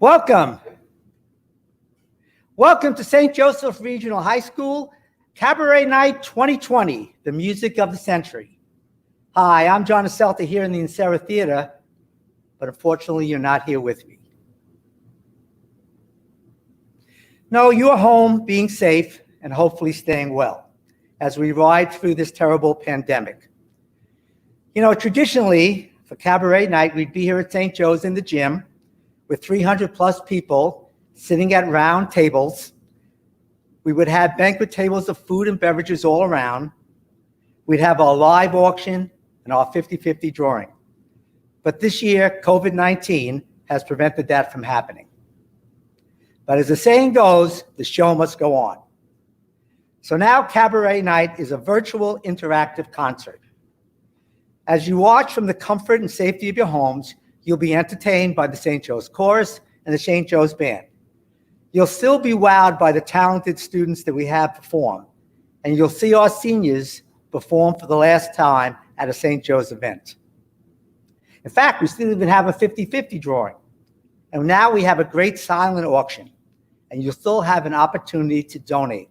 Welcome. Welcome to St. Joseph Regional High School, Cabaret Night 2020, the music of the century. Hi, I'm John Aselta here in the Insera Theater, but unfortunately you're not here with me. No, you're home being safe and hopefully staying well as we ride through this terrible pandemic. You know, traditionally for Cabaret Night, we'd be here at St. Joe's in the gym with 300 plus people sitting at round tables. We would have banquet tables of food and beverages all around. We'd have our live auction and our 50-50 drawing. But this year, COVID-19 has prevented that from happening. But as the saying goes, the show must go on. So now Cabaret Night is a virtual interactive concert. As you watch from the comfort and safety of your homes, you'll be entertained by the SJR Chorus and the SJR Band. You'll still be wowed by the talented students that we have perform, and you'll see our seniors perform for the last time at a St. Joe's event. In fact, we still even have a 50-50 drawing, and now we have a great silent auction, and you'll still have an opportunity to donate.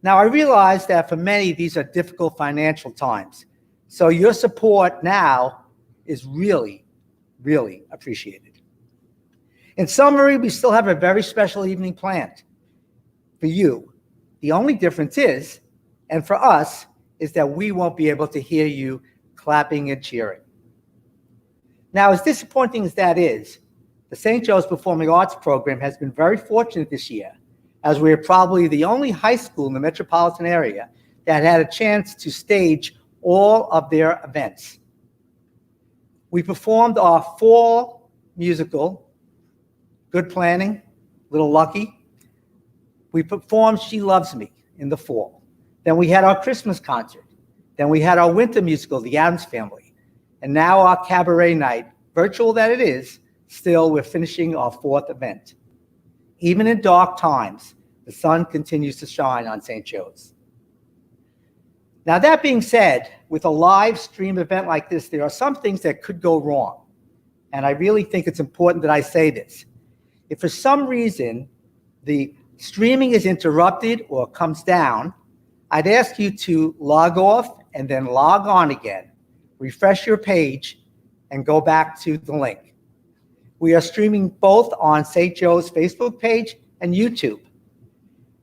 Now, I realize that for many, these are difficult financial times, so your support now is really, really appreciated. In summary, we still have a very special evening planned for you. The only difference is, and for us, is that we won't be able to hear you clapping and cheering. Now, as disappointing as that is, the St. Joe's Performing Arts program has been very fortunate this year, as we are probably the only high school in the metropolitan area that had a chance to stage all of their events. We performed our fall musical, Good Planning, Little Lucky. We performed She Loves Me in the fall. Then we had our Christmas concert. Then we had our winter musical, The Addams Family. And now our Cabaret Night, virtual that it is, still we're finishing our fourth event. Even in dark times, the sun continues to shine on St. Joe's. Now, that being said, with a live stream event like this, there are some things that could go wrong. And I really think it's important that I say this. If for some reason the streaming is interrupted or comes down, I'd ask you to log off and then log on again, refresh your page, and go back to the link. We are streaming both on St. Joe's Facebook page and YouTube.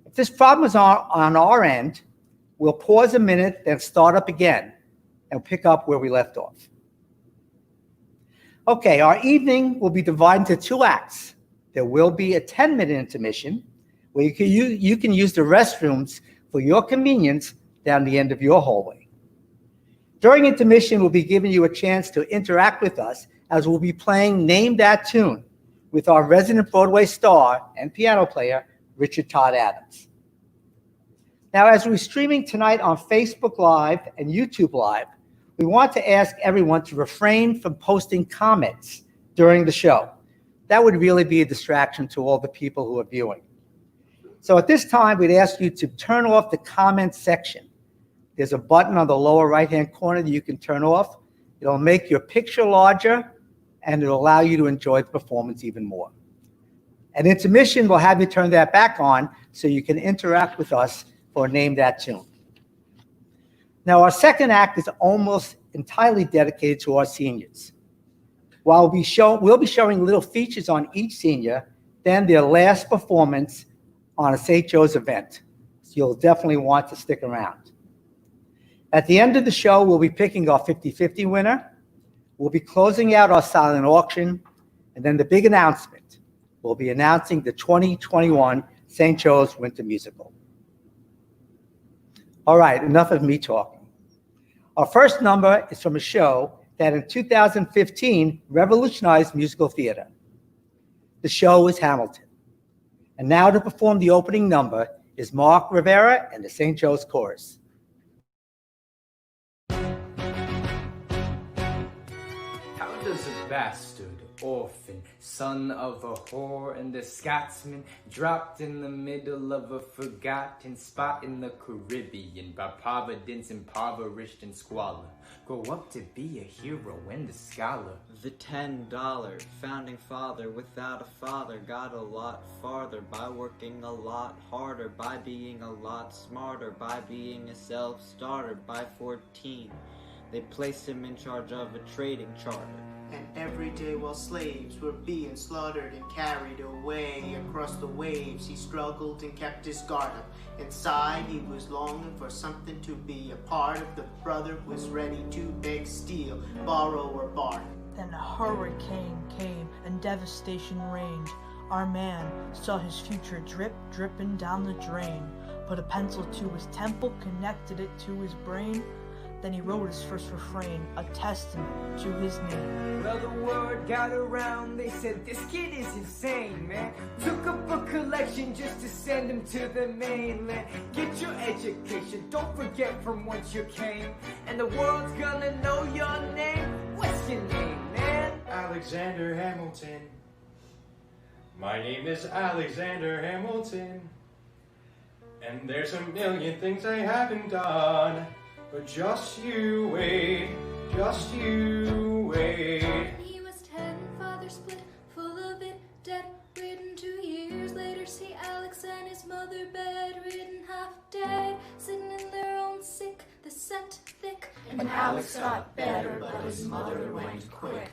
If this problem is on our end, we'll pause a minute, then start up again and pick up where we left off. Okay, our evening will be divided into two acts. There will be a 10-minute intermission where you can use the restrooms for your convenience down the end of your hallway. During intermission, we'll be giving you a chance to interact with us as we'll be playing Name That Tune with our resident Broadway star and piano player, Richard Todd Adams. Now, as we're streaming tonight on Facebook Live and YouTube Live, we want to ask everyone to refrain from posting comments during the show. That would really be a distraction to all the people who are viewing. So at this time, we'd ask you to turn off the comment section. There's a button on the lower right-hand corner that you can turn off. It'll make your picture larger, and it'll allow you to enjoy the performance even more. At intermission, we'll have you turn that back on so you can interact with us for Name That Tune. Now, our second act is almost entirely dedicated to our seniors. While we'll be showing little features on each senior, then their last performance on a St. Joe's event. So you'll definitely want to stick around. At the end of the show, we'll be picking our 50-50 winner. We'll be closing out our silent auction, and then the big announcement. We'll be announcing the 2021 St. Joe's Winter Musical. All right, enough of me talking. Our first number is from a show that in 2015 revolutionized musical theater. The show is Hamilton. And now to perform the opening number is Mark Rivera and the SJR Chorus. How does a bastard orphan son of a whore and a Scotsman, dropped in the middle of a forgotten spot in the Caribbean, by Providence impoverished and squalor. Grow up to be a hero and a scholar. The $10 founding father without a father got a lot farther by working a lot harder, by being a lot smarter, by being a self-starter. By 14, they placed him in charge of a trading charter. And every day while slaves were being slaughtered and carried away across the waves, he struggled and kept his guard up. Inside he was longing for something to be a part of. The brother was ready to beg, steal, borrow, or barter. Then a hurricane came and devastation reigned. Our man saw his future dripping down the drain. Put a pencil to his temple, connected it to his brain. Then he wrote his first refrain, a testament to his name. Well, the word got around, they said, this kid is insane, man. Took up a collection just to send him to the mainland. Get your education, don't forget from whence you came. And the world's gonna know your name. What's your name, man? Alexander Hamilton. My name is Alexander Hamilton. And there's a million things I haven't done. But just you wait, just you wait. He was 10, father split, full of it, dead, ridden 2 years later. See Alex and his mother bedridden, half dead, sitting in their own sick, the scent thick. And Alex got better, but his mother went quick.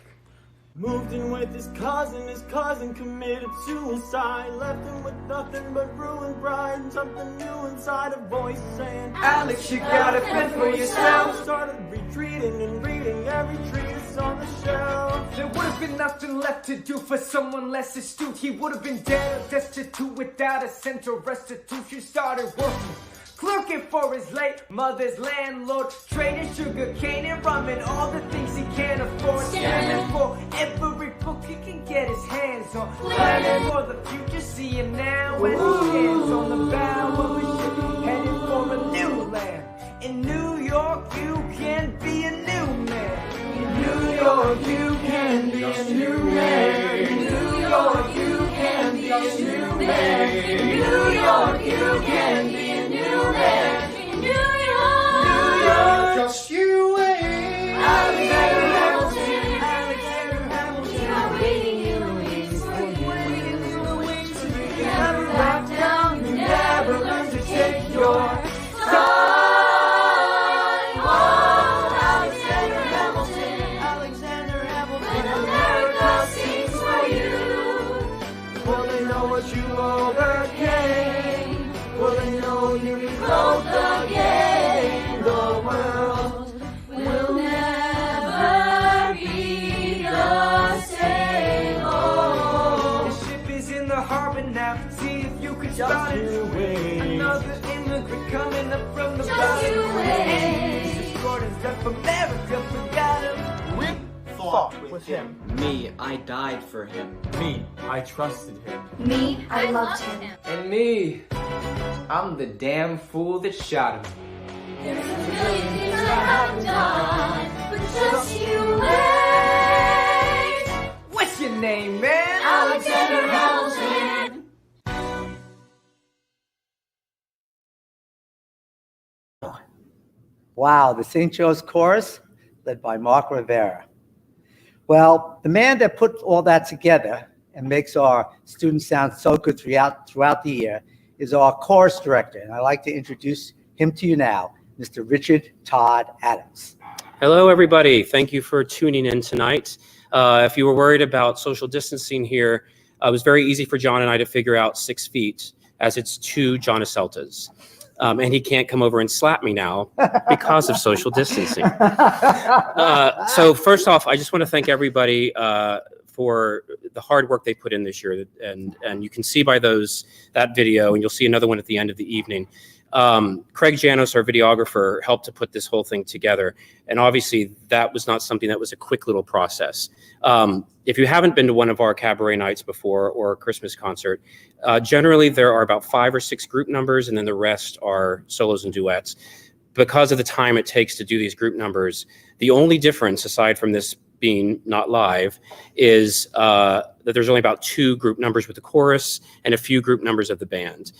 Moved in with his cousin committed suicide. Left him with nothing but ruined pride and something new inside, a voice saying, Alex, you gotta fend for yourself. Started retreating and reading every treatise on the shelf. There would have been nothing left to do for someone less astute. He would have been dead or destitute without a cent or restitution. Started working, clerking for his late mother's landlord, trading sugar cane and rum and all the things he can't afford. Scamming for every book he can get his hands on. Planning for the future, see him now as he stands on the bow of a ship, headed for a new land. In New York, you can be a new man. In New York, you can be a new man. In New York, you can be a new man. In New York, you can be a new man. In New York, New York, Just you wait. Alexander Hamilton, Alexander Hamilton. we are waiting in the wings for you. Waiting in the wings to be Never back down, you never learn to take your time. Oh, Alexander Hamilton, Alexander Hamilton. when America sings for you. Will they know what you overcame? Will they know you Broke the game, the world? will never be the same. Oh, The ship is in the harbor now. See if you can start Just you it. wait. Another immigrant coming up from the Just bottom. you wait. Jesus Gordon's left America, forgot him. We fought with him. Me, I died for him. Me, I trusted him. me, I loved him. And me, I'm the damn fool that shot him. There's a million things I haven't done, but just you wait. What's your name, man? Alexander Hamilton. Wow, the St. Joe's Chorus, led by Mark Rivera. Well, the man that put all that together and makes our students sound so good throughout the year is our chorus director, and I'd like to introduce him to you now, Mr. Richard Todd Adams. Hello, everybody. Thank you for tuning in tonight. If you were worried about social distancing here, it was very easy for John and I to figure out 6 feet, as it's 2 John Aceltas. And he can't come over and slap me now because of social distancing. So first off, I just want to thank everybody for the hard work they put in this year. And you can see by that video, and you'll see another one at the end of the evening. Craig Janos, our videographer, helped to put this whole thing together. And obviously that was not something that was a quick little process. If you haven't been to one of our cabaret nights before or a Christmas concert, generally there are about 5 or 6 group numbers, and then the rest are solos and duets. Because of the time it takes to do these group numbers, the only difference, aside from this being not live, is that there's only about 2 group numbers with the chorus and a few group numbers of the band.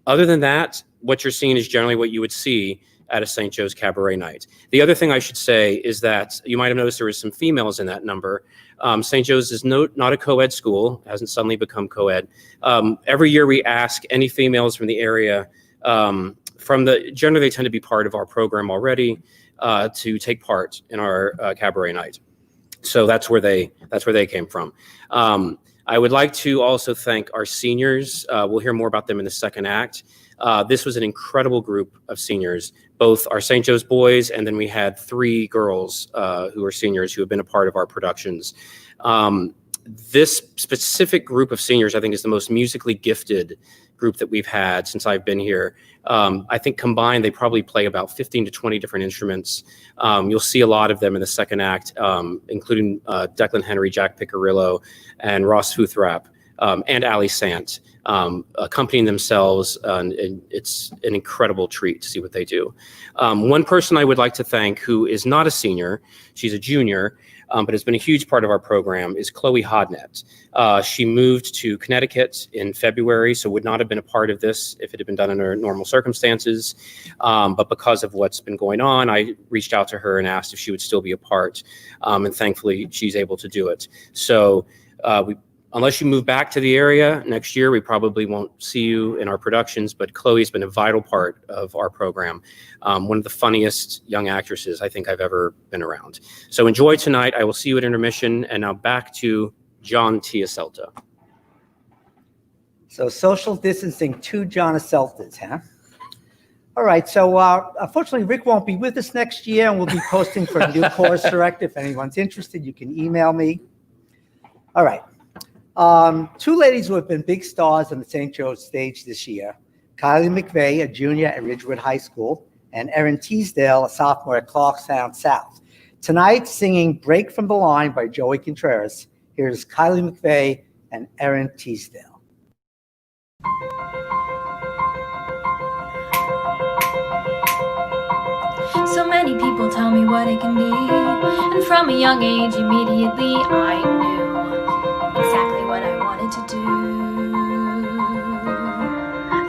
Other than that, what you're seeing is generally what you would see at a St. Joe's Cabaret Night. The other thing I should say is that you might have noticed there was some females in that number. St. Joe's is not a co-ed school, hasn't suddenly become co-ed. Every year we ask any females from the area, generally they tend to be part of our program already, to take part in our Cabaret Night. So that's where they came from. I would like to also thank our seniors. We'll hear more about them in the second act. This was an incredible group of seniors, both our St. Joe's boys, and then we had 3 girls who are seniors who have been a part of our productions. This specific group of seniors, I think, is the most musically gifted group that we've had since I've been here. I think combined, they probably play about 15 to 20 different instruments. You'll see a lot of them in the second act, including Declan Henry, Jack Picarillo, and Ross Futhrap, and Ali Sant, accompanying themselves. And it's an incredible treat to see what they do. One person I would like to thank who is not a senior, she's a junior, but has been a huge part of our program, is Chloe Hodnett. She moved to Connecticut in February, so would not have been a part of this if it had been done under normal circumstances. But because of what's been going on, I reached out to her and asked if she would still be a part, and thankfully she's able to do it. So unless you move back to the area next year, we probably won't see you in our productions, but Chloe's been a vital part of our program. One of the funniest young actresses I think I've ever been around. So enjoy tonight. I will see you at Intermission. And now back to John Tiacelta. So social distancing, 2 John Aceltas, huh? All right, so unfortunately, Rick won't be with us next year, and we'll be posting for a new chorus director. If anyone's interested, you can email me. All right. 2 ladies who have been big stars on the St. Joe's stage this year, Kylie McVeigh, a junior at Ridgewood High School, and Erin Teasdale, a sophomore at Clarkstown South. Tonight, singing Break from the Line by Joey Contreras, here's Kylie McVeigh and Erin Teasdale. So many people tell me what it can be, and from a young age immediately I knew exactly what I wanted to do.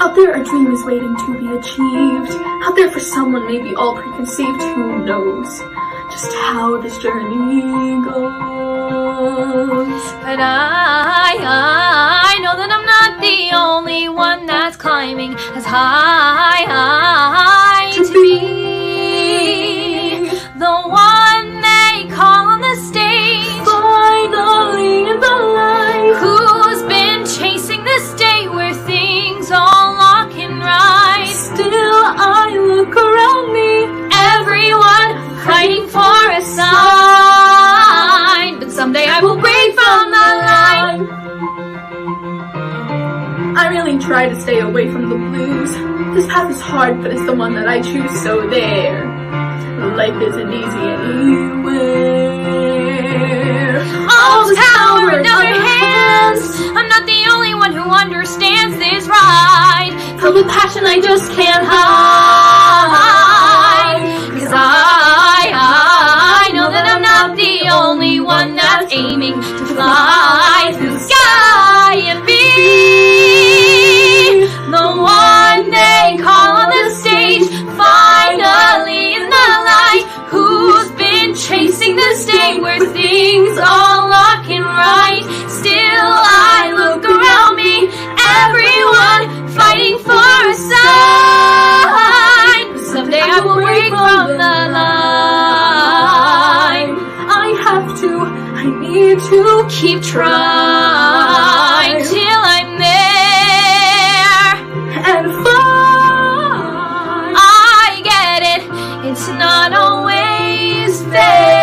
Out there a dream is waiting to be achieved. Out there for someone maybe all preconceived. Who knows just how this journey goes. But I know that I'm not the only one that's climbing as high to be the one they call on the stage, finally in the light, who's been chasing this day where things all lock and right. Still I look around me, everyone fighting for a sign, but someday I will break from the line. I really try to stay away from the blues. This path is hard, but it's the one that I choose, so there. Life isn't easy anywhere. All this power in other hands. I'm not the only one who understands this ride. Filled with passion I just can't hide. Cause I know that I'm not the only one that's aiming to fly through the sky and be the one they call on the stage, finally in the light, who's been chasing this day where things all lock and right. Still I look around me, everyone fighting for a sign. Someday I will break from the line. I need to keep trying till I'm there and find. I get it, it's not always fair,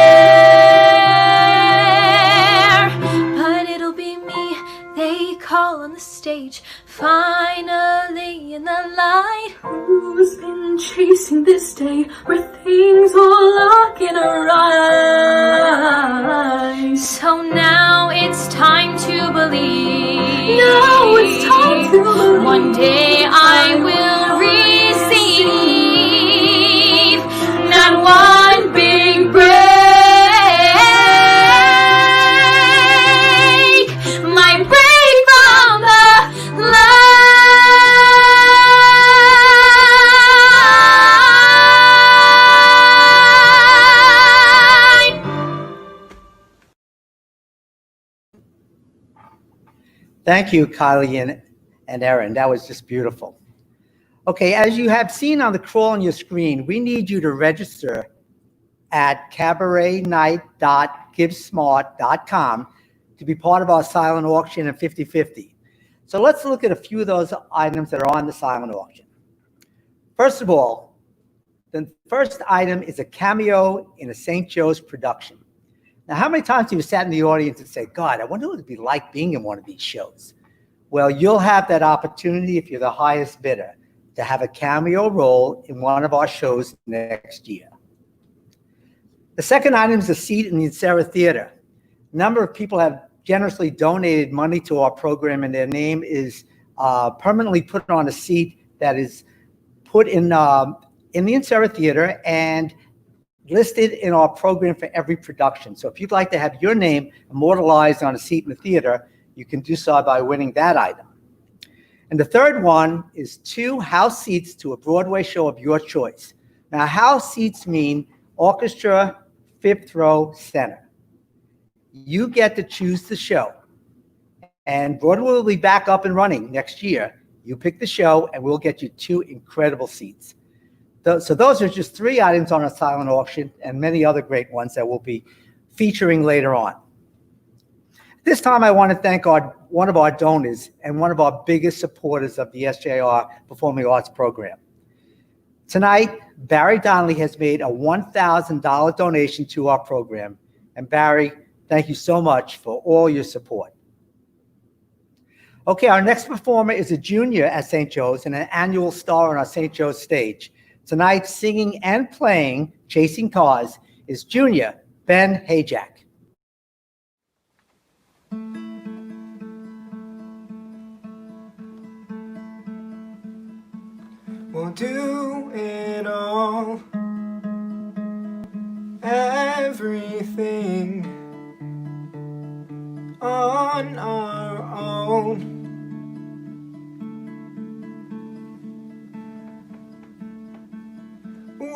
but it'll be me they call on the stage, finally in the light. Who's been chasing this day where things all lock in a rise? So now it's time to believe. Now it's time to believe. One day I will receive not one big break. My Thank you, Kylie and Erin. That was just beautiful. Okay, as you have seen on the crawl on your screen, we need you to register at cabaretnight.givesmart.com to be part of our silent auction and 50/50. So let's look at a few of those items that are on the silent auction. First of all, the first item is a cameo in a St. Joe's production. Now, how many times have you sat in the audience and say, God, I wonder what it'd be like being in one of these shows? Well, you'll have that opportunity if you're the highest bidder to have a cameo role in one of our shows next year. The second item is a seat in the Insera Theater. A number of people have generously donated money to our program, and their name is permanently put on a seat that is put in the Insera Theater and listed in our program for every production. So if you'd like to have your name immortalized on a seat in the theater, you can do so by winning that item. And the third one is 2 house seats to a Broadway show of your choice. Now, house seats mean orchestra, 5th row, center. You get to choose the show. And Broadway will be back up and running next year. You pick the show, and we'll get you 2 incredible seats. So those are just 3 items on our silent auction and many other great ones that we'll be featuring later on. This time I want to thank one of our donors and one of our biggest supporters of the SJR Performing Arts Program. Tonight, Barry Donnelly has made a $1,000 donation to our program. And Barry, thank you so much for all your support. Okay, our next performer is a junior at St. Joe's and an annual star on our St. Joe's stage. Tonight, singing and playing Chasing Cars is junior Ben Hayjack. We'll do it all, everything on our own.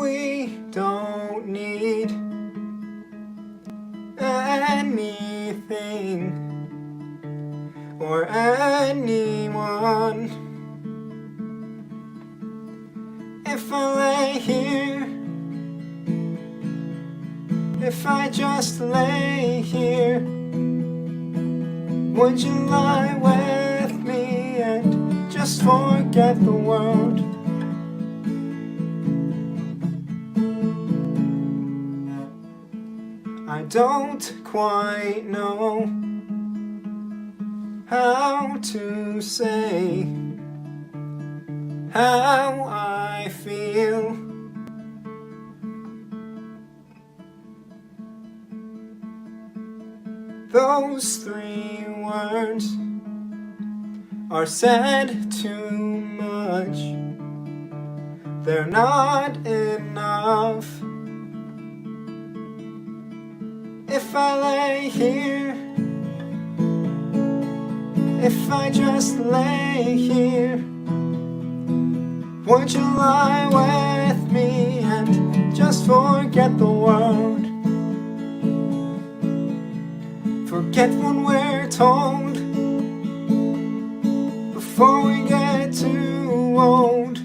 We don't need anything or anyone. If I lay here, if I just lay here, would you lie with me and just forget the world? I don't quite know how to say how I feel. Those 3 words are said too much. They're not enough. If I lay here, if I just lay here, would you lie with me and just forget the world? Forget what we're told before we get too old.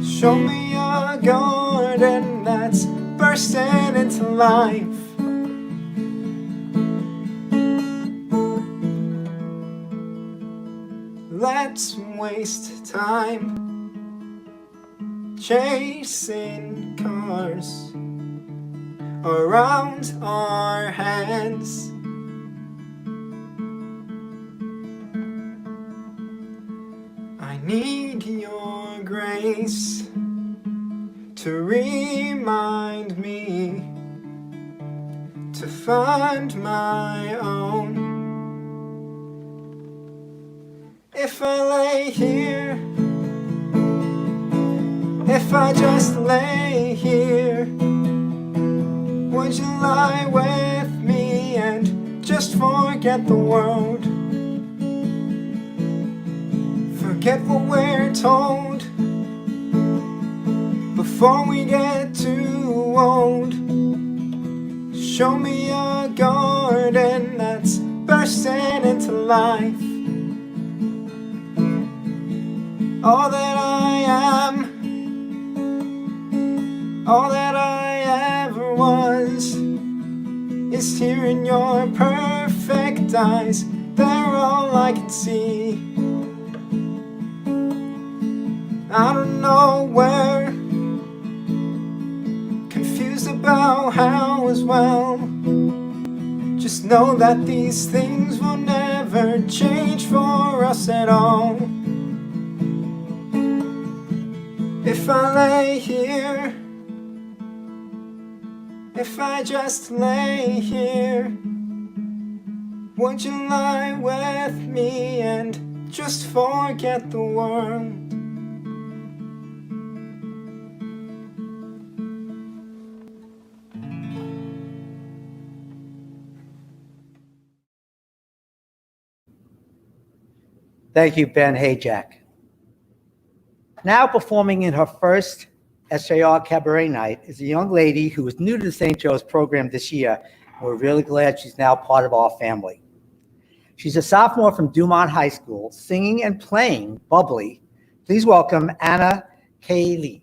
Show me a garden that's bursting into life. Let's waste time chasing cars around our heads. I need your grace to remind me to find my own. If I lay here, if I just lay here, would you lie with me and just forget the world? Forget what we're told before we get too old. Show me a garden that's bursting into life. all that I am, all that I ever was, is here in your perfect eyes. They're all I can see. I don't know where, confused about how as well. Just know that these things will never change for us at all. If I lay here, if I just lay here, would you lie with me and just forget the world? Thank you, Ben Hayjack. Now performing in her first SJR Cabaret Night is a young lady who is new to the St. Joe's program this year. We're really glad she's now part of our family. She's a sophomore from Dumont High School, singing and playing bubbly. Please welcome Anna Kaylee.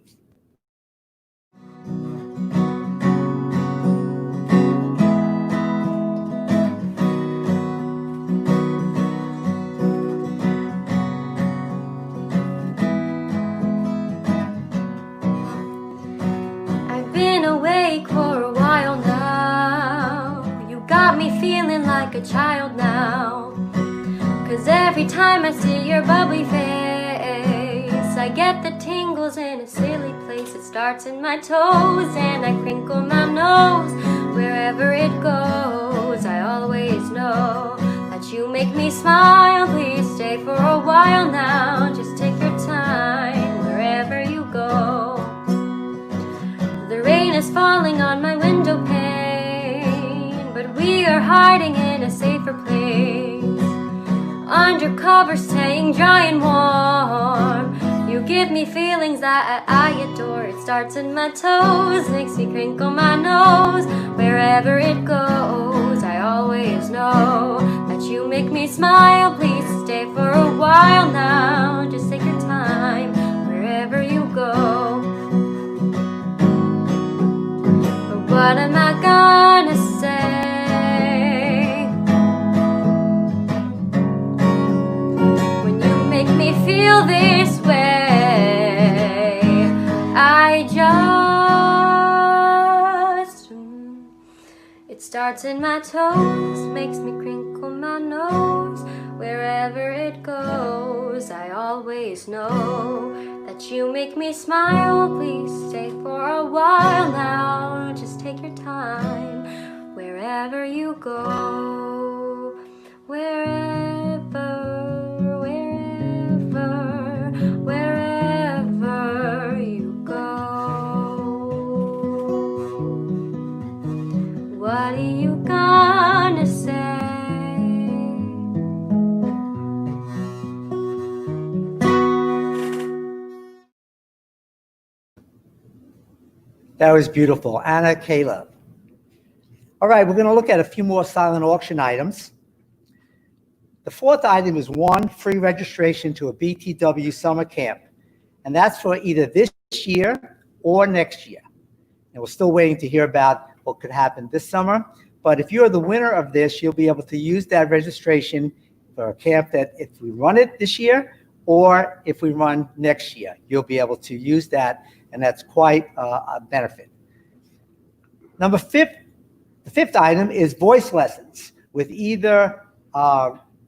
A child now, 'cause every time I see your bubbly face, I get the tingles in a silly place. It starts in my toes and I crinkle my nose. Wherever it goes, I always know that you make me smile. Please stay for a while now, just take your time wherever you go. The rain is falling on my window pane, but we are hiding in a safer place, under cover, staying dry and warm. You give me feelings that I adore. It starts in my toes, makes me crinkle my nose. Wherever it goes, I always know that you make me smile. Please stay for a while now, just take your time wherever you go. But what am I gonna say me feel this way? I just, it starts in my toes, makes me crinkle my nose. Wherever it goes, I always know that you make me smile. Please stay for a while now, just take your time wherever you go. Wherever you go. What are you gonna say? That was beautiful. Anna Caleb. All right, we're going to look at a few more silent auction items. The fourth item is one free registration to a BTW summer camp, and that's for either this year or next year. And we're still waiting to hear about what could happen this summer. But if you're the winner of this, you'll be able to use that registration for a camp that if we run it this year or if we run next year, you'll be able to use that, and that's quite a benefit. The fifth item is voice lessons with either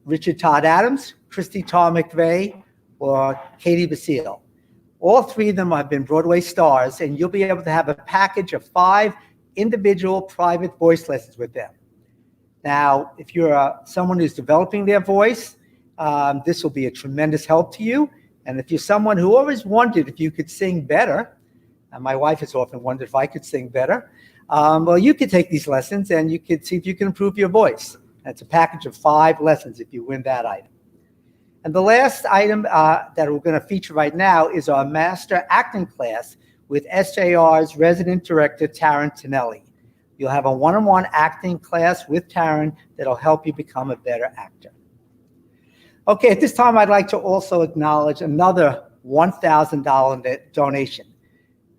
Richard Todd Adams, Christy Tar McVeigh, or Katie Basile. All three of them have been Broadway stars, and you'll be able to have a package of 5 individual private voice lessons with them. Now, if you're someone who's developing their voice, this will be a tremendous help to you. And if you're someone who always wondered if you could sing better, and my wife has often wondered if I could sing better, well, you could take these lessons and you could see if you can improve your voice. It's a package of 5 lessons if you win that item. And the last item that we're going to feature right now is our master acting class with SJR's resident director, Taryn Tonelli. You'll have a one-on-one acting class with Taryn that'll help you become a better actor. Okay, at this time, I'd like to also acknowledge another $1,000 donation.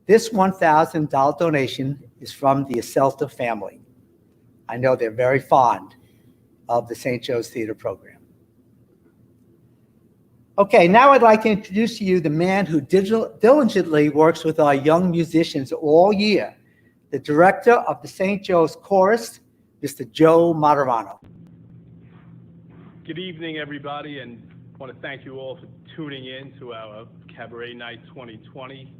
This $1,000 donation is from the Aselta family. I know they're very fond of the St. Joe's Theater program. Okay, now I'd like to introduce to you the man who diligently works with our young musicians all year, the director of the St. Joe's Chorus, Mr. Joe Moderano. Good evening, everybody, and I want to thank you all for tuning in to our Cabaret Night 2020.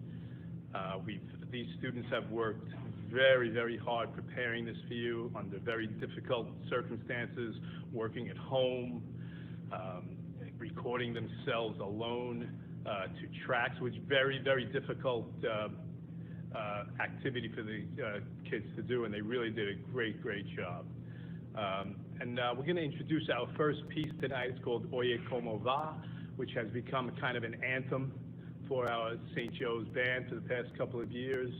These students have worked very, very hard preparing this for you under very difficult circumstances, working at home, recording themselves alone to tracks, which is very, very difficult activity for the kids to do, and they really did a great, great job. And we're going to introduce our first piece tonight. It's called Oye Como Va, which has become a kind of an anthem for our St. Joe's Band for the past couple of years.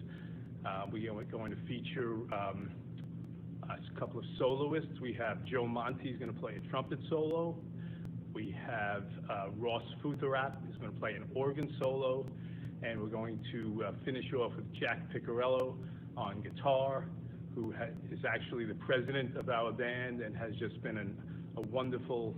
We are going to feature a couple of soloists. We have Joe Monte, who's going to play a trumpet solo. We have Ross Futharap, who's going to play an organ solo. And we're going to finish off with Jack Piccarello on guitar, who is actually the president of our band and has just been a wonderful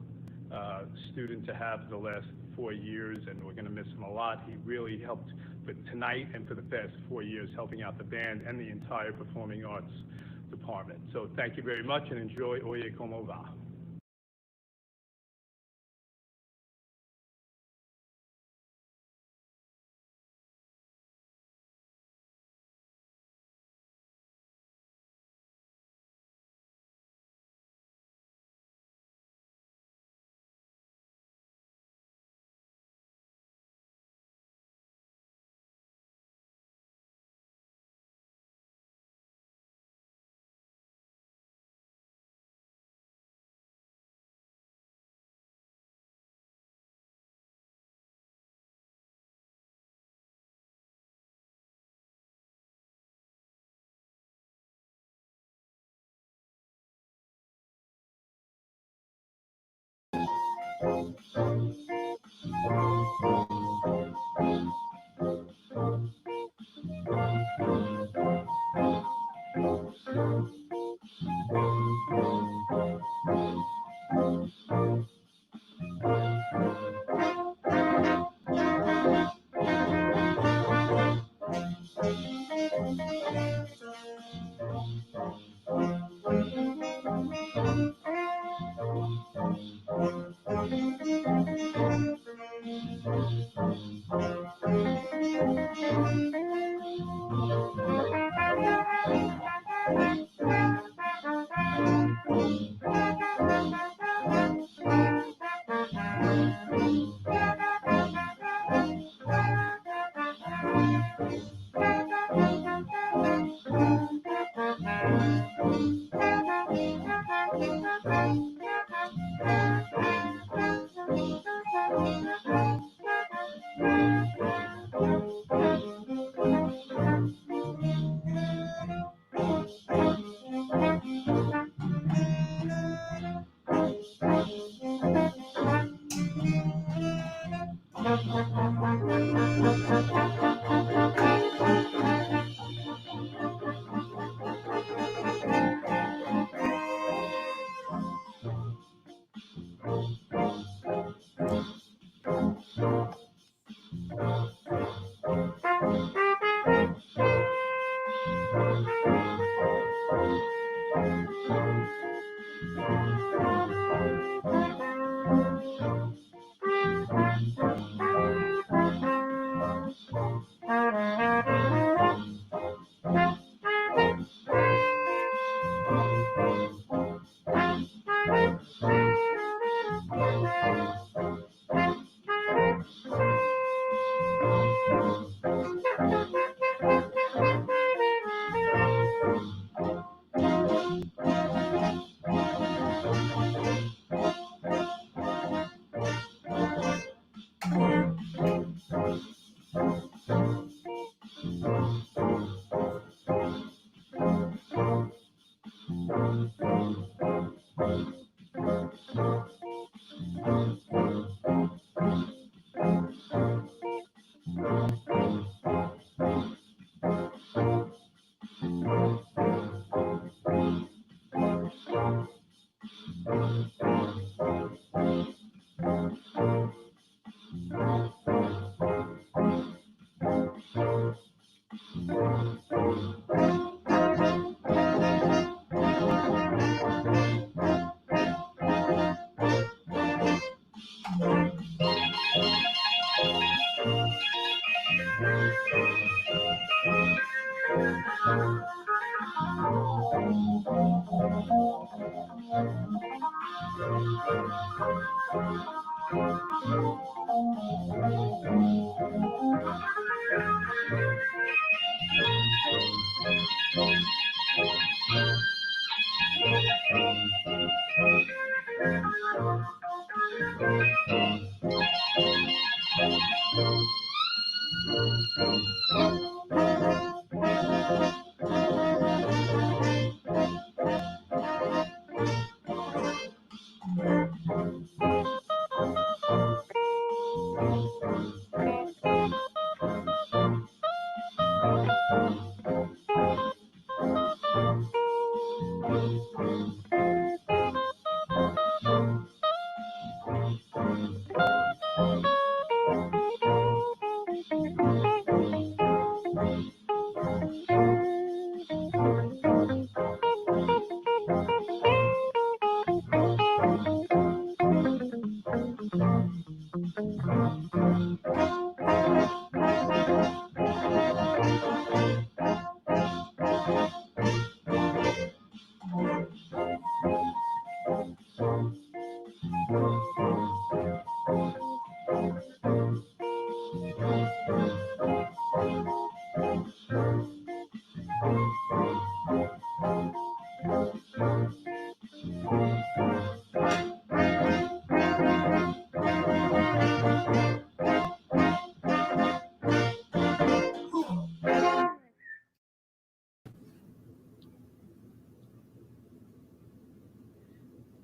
student to have for the last 4 years, and we're going to miss him a lot. He really helped for tonight and for the past 4 years, helping out the band and the entire performing arts department. So thank you very much, and enjoy Oye Como Va.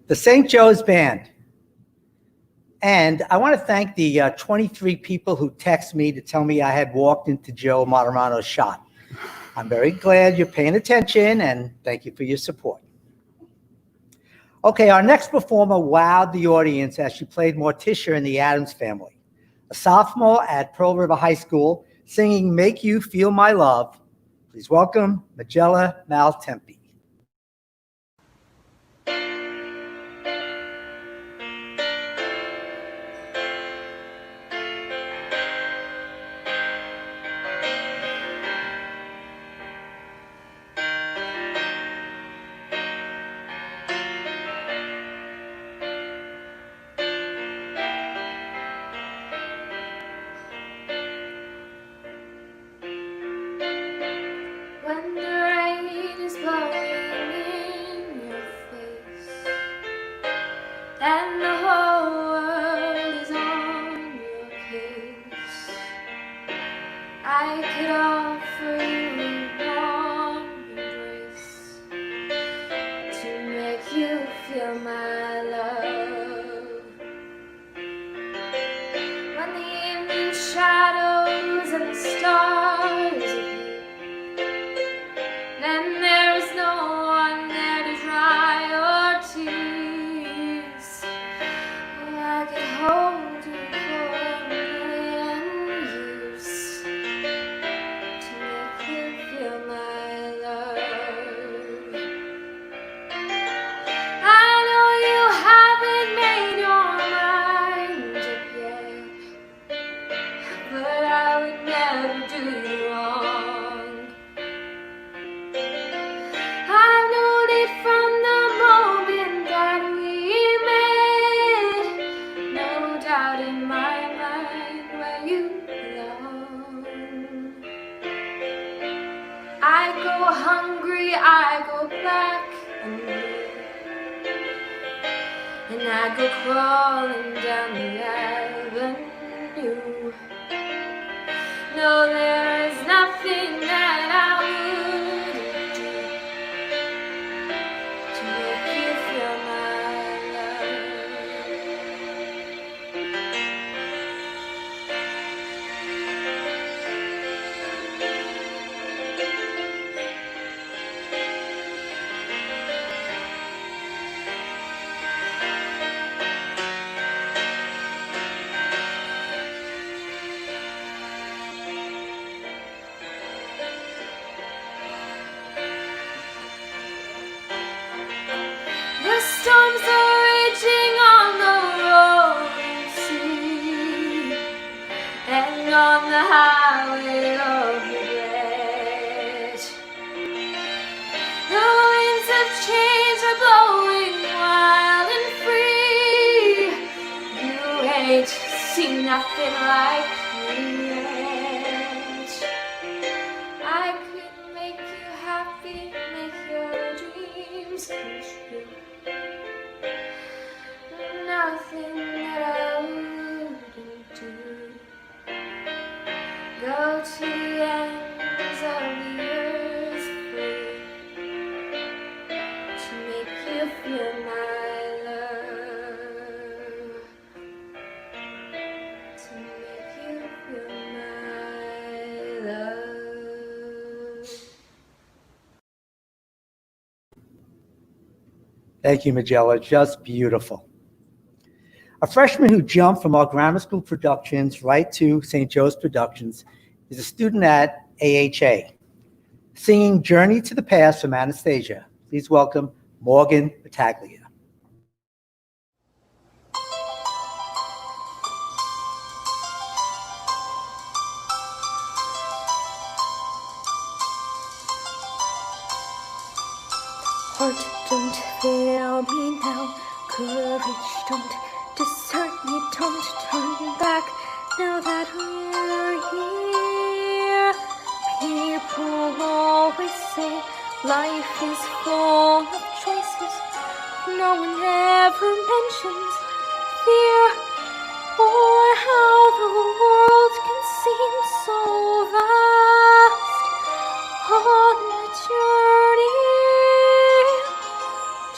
The St. Joe's Band. And I want to thank the 23 people who texted me to tell me I had walked into Joe Moderano's shop. I'm very glad you're paying attention, and thank you for your support. Okay, our next performer wowed the audience as she played Morticia in The Addams Family, a sophomore at Pearl River High School, singing Make You Feel My Love. Please welcome Magella Maltempi. When the rain is blowing in your face and the whole world is on your case, I could offer you a warm embrace to make you feel my love. When the evening shadows and the stars appear, then there is no one there to dry your tears. Oh, I could hold you for a million years to make you feel my love. I know you haven't made your mind up yet, but I would never do you wrong. I've known it from the moment that we met, no doubt in my mind where you belong. I go hungry, I go black and blue, and I go crawling down the avenue. No, there is nothing that I wouldn't do to make you feel my The storms are raging on the rolling sea and on the highway of regret. The winds of change are blowing wild and free. You ain't seen nothing like me yet. I could make you happy, make your dreams come true. Nothing that I wouldn't do. Go to the ends of the earth to make you feel my love. To Thank you, Magella. Just beautiful. A freshman who jumped from our grammar school productions right to St. Joe's Productions is a student at AHA, singing Journey to the Past from Anastasia. Please welcome Morgan Battaglia. Heart, don't fail me now. Courage, don't desert me. Don't turn back now that we're here. People always say life is full of choices. No one ever mentions fear or how the world can seem so vast on the journey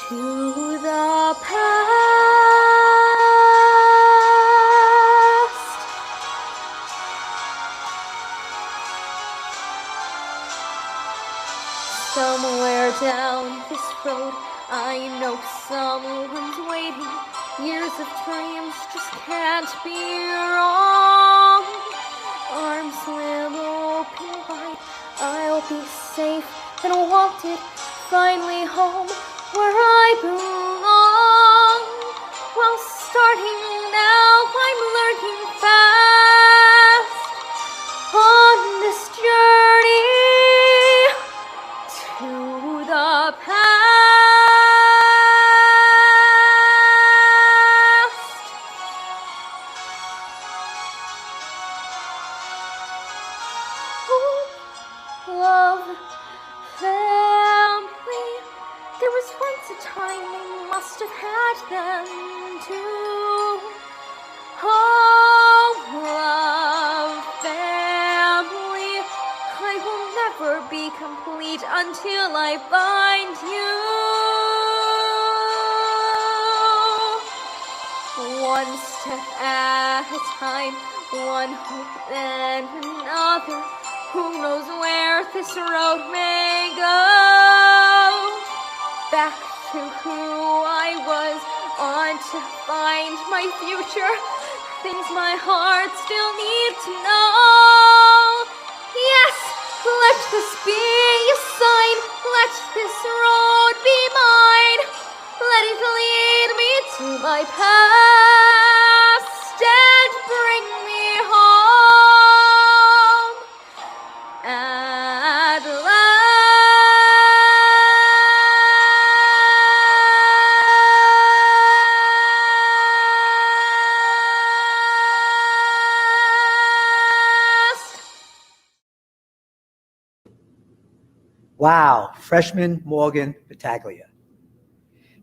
to the past. Somewhere down this road, I know someone's waiting. Years of dreams just can't be wrong. Arms will open wide, I'll be safe and wanted. Finally home where I belong. While starting now, I'm learning fast on this journey to the past. Love, family. There was once a time we must have had them too. Oh, love, family. I will never be complete until I find you. One step at a time, one hope then another. Who knows where this road may go? Back to who I was, on to find my future. Things my heart still needs to know. Yes, let this be a sign. Let this road be mine. Let it lead me to my past and bring me home at last. Wow, freshman Morgan Battaglia.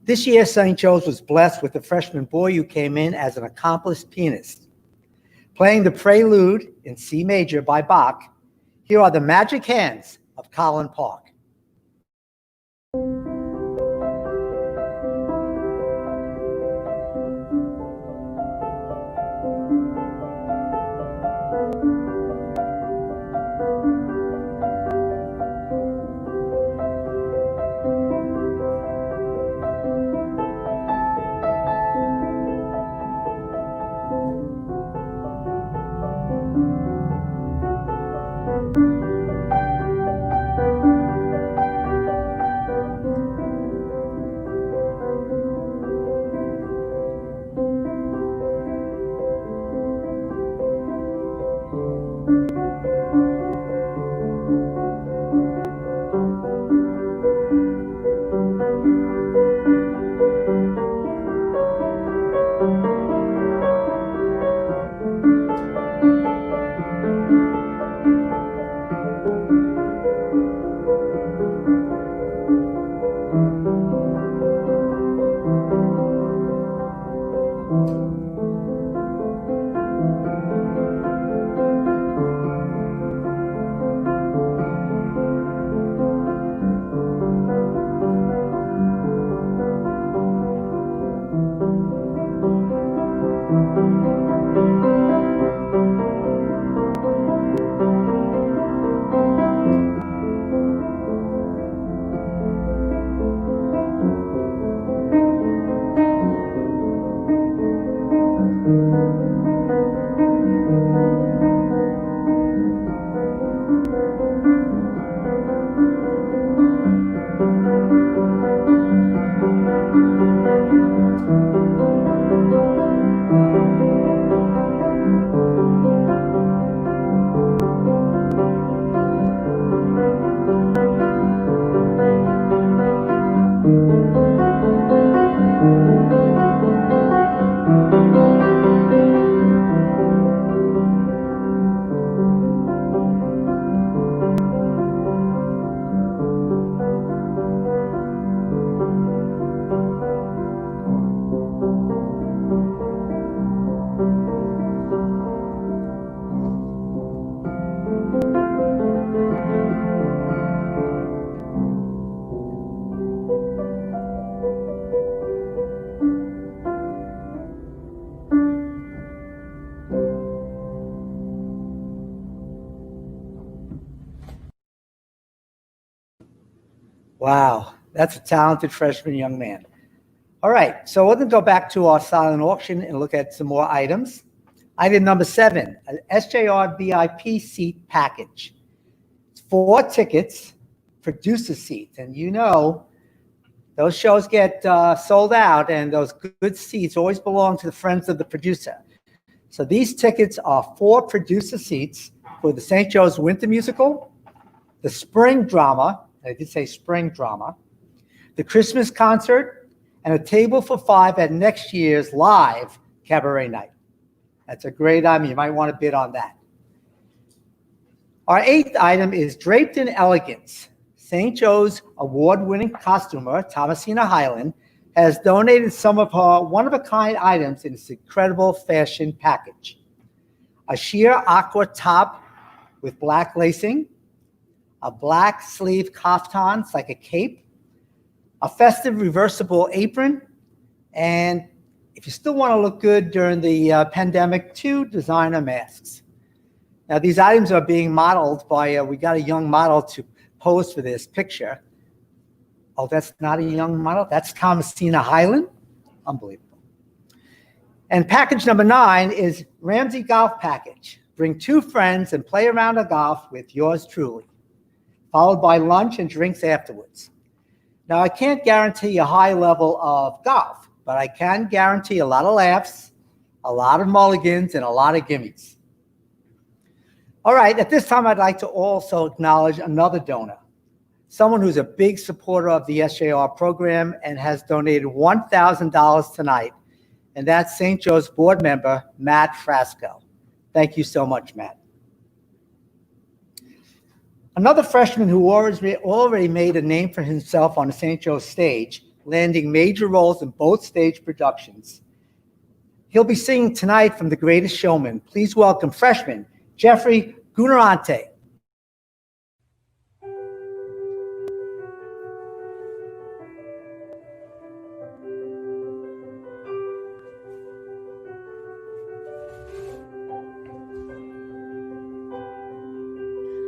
This year, St. Joe's was blessed with a freshman boy who came in as an accomplished pianist. Playing the Prelude in C major by Bach, here are the magic hands of Colin Park. Wow, that's a talented freshman young man. All right, so we're going to go back to our silent auction and look at some more items. Item number 7, an SJR VIP seat package. It's 4 tickets, producer seats, and you know those shows get sold out, and those good seats always belong to the friends of the producer. So these tickets are 4 producer seats for the St. Joe's Winter Musical, the Spring Drama, I did say Spring Drama, the Christmas Concert, and a table for 5 at next year's live Cabaret Night. That's a great item. You might want to bid on that. Our 8th item is Draped in Elegance. St. Joe's award-winning costumer, Thomasina Highland, has donated some of her one-of-a-kind items in this incredible fashion package. A sheer aqua top with black lacing, a black sleeve kaftan, it's like a cape, a festive reversible apron, and if you still want to look good during the pandemic, 2 designer masks. Now, these items are being modeled by, we got a young model to pose for this picture. Oh, that's not a young model. That's Thomasina Highland. Unbelievable. And package number 9 is Ramsey Golf Package. Bring 2 friends and play around a golf with yours truly, followed by lunch and drinks afterwards. Now, I can't guarantee a high level of golf, but I can guarantee a lot of laughs, a lot of mulligans, and a lot of gimmies. All right, at this time, I'd like to also acknowledge another donor, someone who's a big supporter of the SJR program and has donated $1,000 tonight, and that's St. Joe's board member, Matt Frasco. Thank you so much, Matt. Another freshman who already made a name for himself on the St. Joe's stage, landing major roles in both stage productions. He'll be singing tonight from The Greatest Showman. Please welcome freshman Jeffrey Gunarante.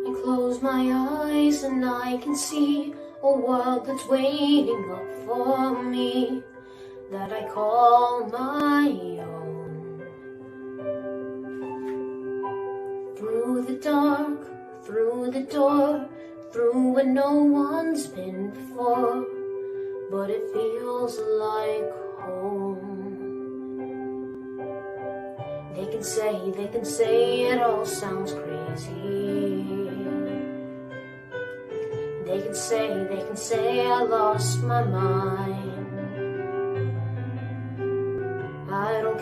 I close my eyes and I can see a world that's waiting up for me, that I call my own. Through the dark, through the door, through where no one's been before, but it feels like home. They can say it all sounds crazy. They can say I lost my mind. I don't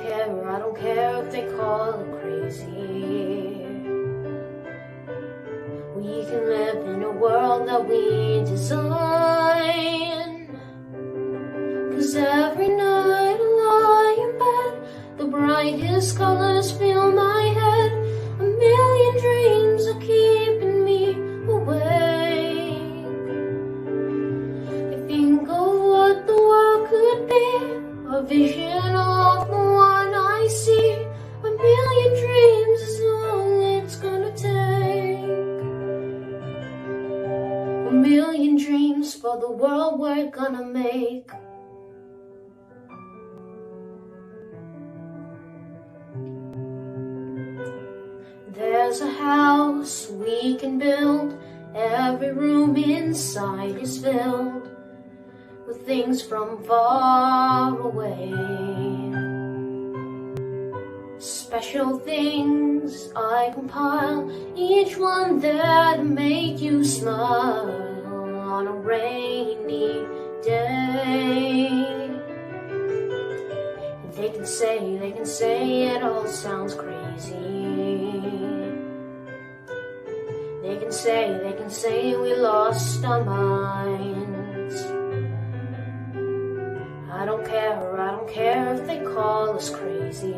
care if they call it crazy. We can live in a world that we design. 'Cause every night I lie in bed, the brightest colors fill my head. A million dreams are keeping me awake. A vision of the one I see. A million dreams is all it's gonna take. A million dreams for the world we're gonna make. There's a house we can build. Every room inside is filled with things from far away. Special things I compile, each one there to make you smile on a rainy day. They can say it all sounds crazy. They can say we lost our minds. I don't care if they call us crazy.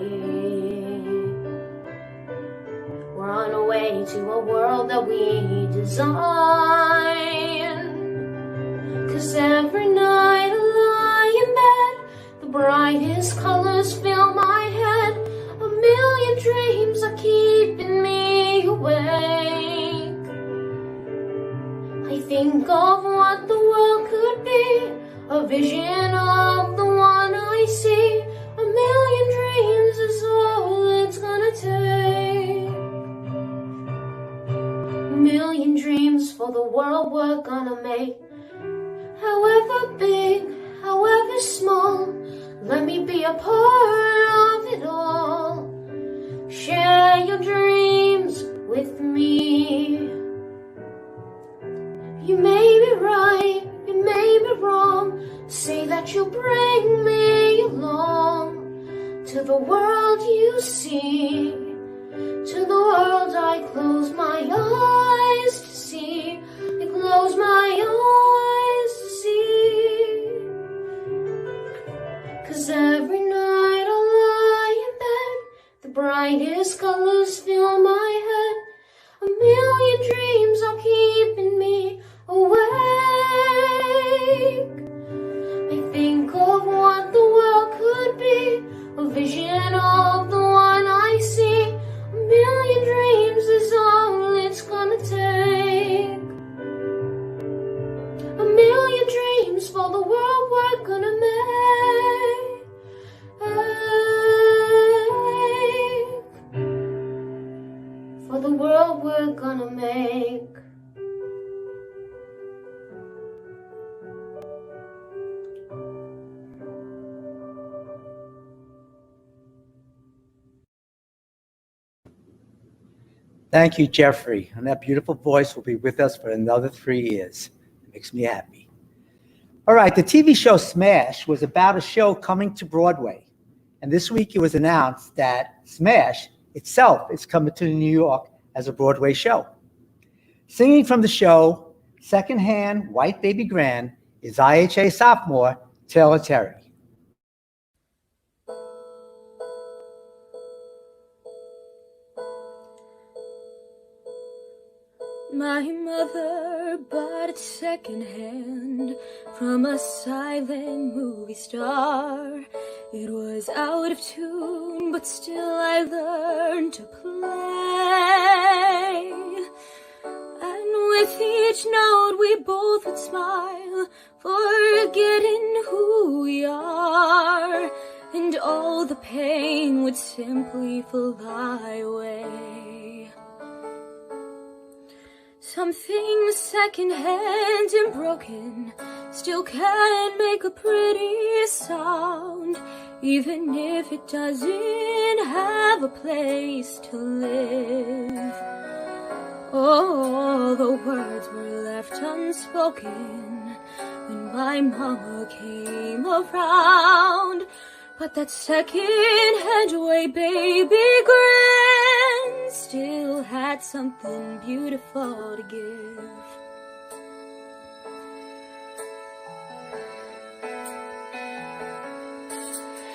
We're on our way to a world that we design. 'Cause every night I lie in bed, the brightest colors fill my head. A million dreams are keeping me awake. I think of what the world vision of the one I see. A million dreams is all it's gonna take. A million dreams for the world we're gonna make. However big, however small, let me be a part of it all. Share your dreams with me. You may be right, you may be wrong. Say that you'll bring me along to the world you see, to the world I close my eyes to see. I close my eyes to see. 'Cause every night I lie in bed, the brightest colors fill my head. A million dreams are keeping me awake. I think of what the world could be, a vision of the one I see. A million dreams is all it's gonna take. A million dreams for the world we're gonna make. For the world we're gonna make. Thank you, Jeffrey. And that beautiful voice will be with us for another 3 years. It makes me happy. All right, the TV show Smash was about a show coming to Broadway. And this week it was announced that Smash itself is coming to New York as a Broadway show. Singing from the show, Secondhand White Baby Grand, is IHA sophomore Taylor Terry. My mother bought it secondhand from a silent movie star. It was out of tune, but still I learned to play. And with each note we both would smile, forgetting who we are, and all the pain would simply fly away. Some things secondhand and broken still can make a pretty sound, even if it doesn't have a place to live. All the words were left unspoken when my mama came around, but that second-hand way baby grin still had something beautiful to give.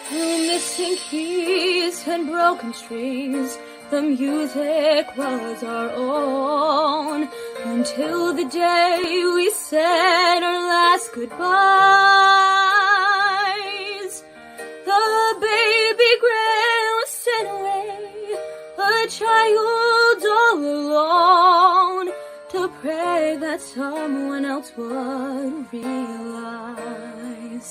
Through missing keys and broken strings, the music was our own, until the day we said our last goodbyes. The baby Gray was sent away, a child all alone, to pray that someone else would realize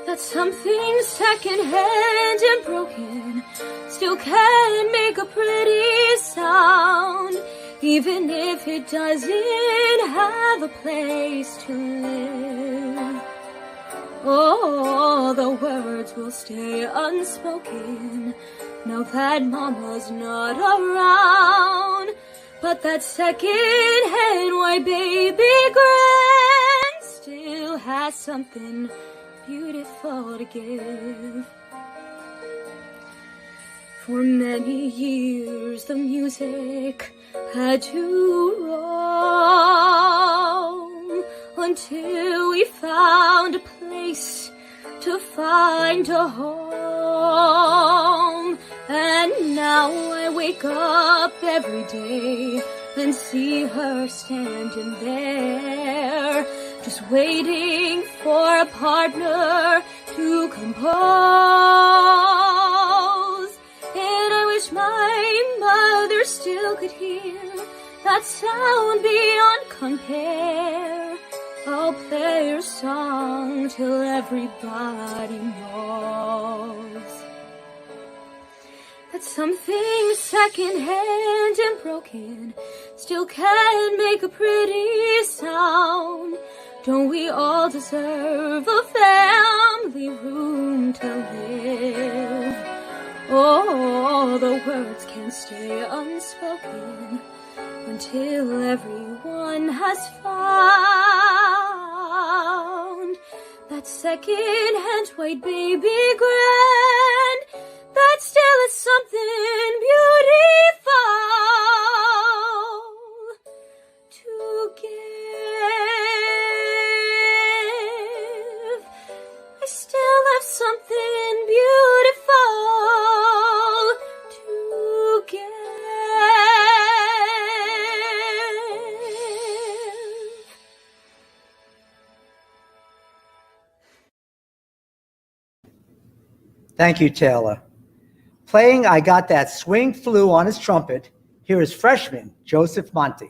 that something secondhand and broken still can make a pretty sound, even if it doesn't have a place to live. Oh, the words will stay unspoken now that Mama's not around, but that second-hand white baby grand still has something beautiful to give. For many years the music had to roam, until we found a place to find a home. And now I wake up every day and see her standing there, just waiting for a partner to compose. And I wish my mother still could hear that sound beyond compare, I'll play your song till everybody knows that something secondhand and broken still can make a pretty sound. Don't we all deserve a family room to live? Oh, the words can stay unspoken until everyone has found that second-hand white baby grand that still is something beautiful to give. I still have something beautiful to give. Thank you, Taylor. Playing I Got That Swing Flu on his trumpet, here is freshman Joseph Monte.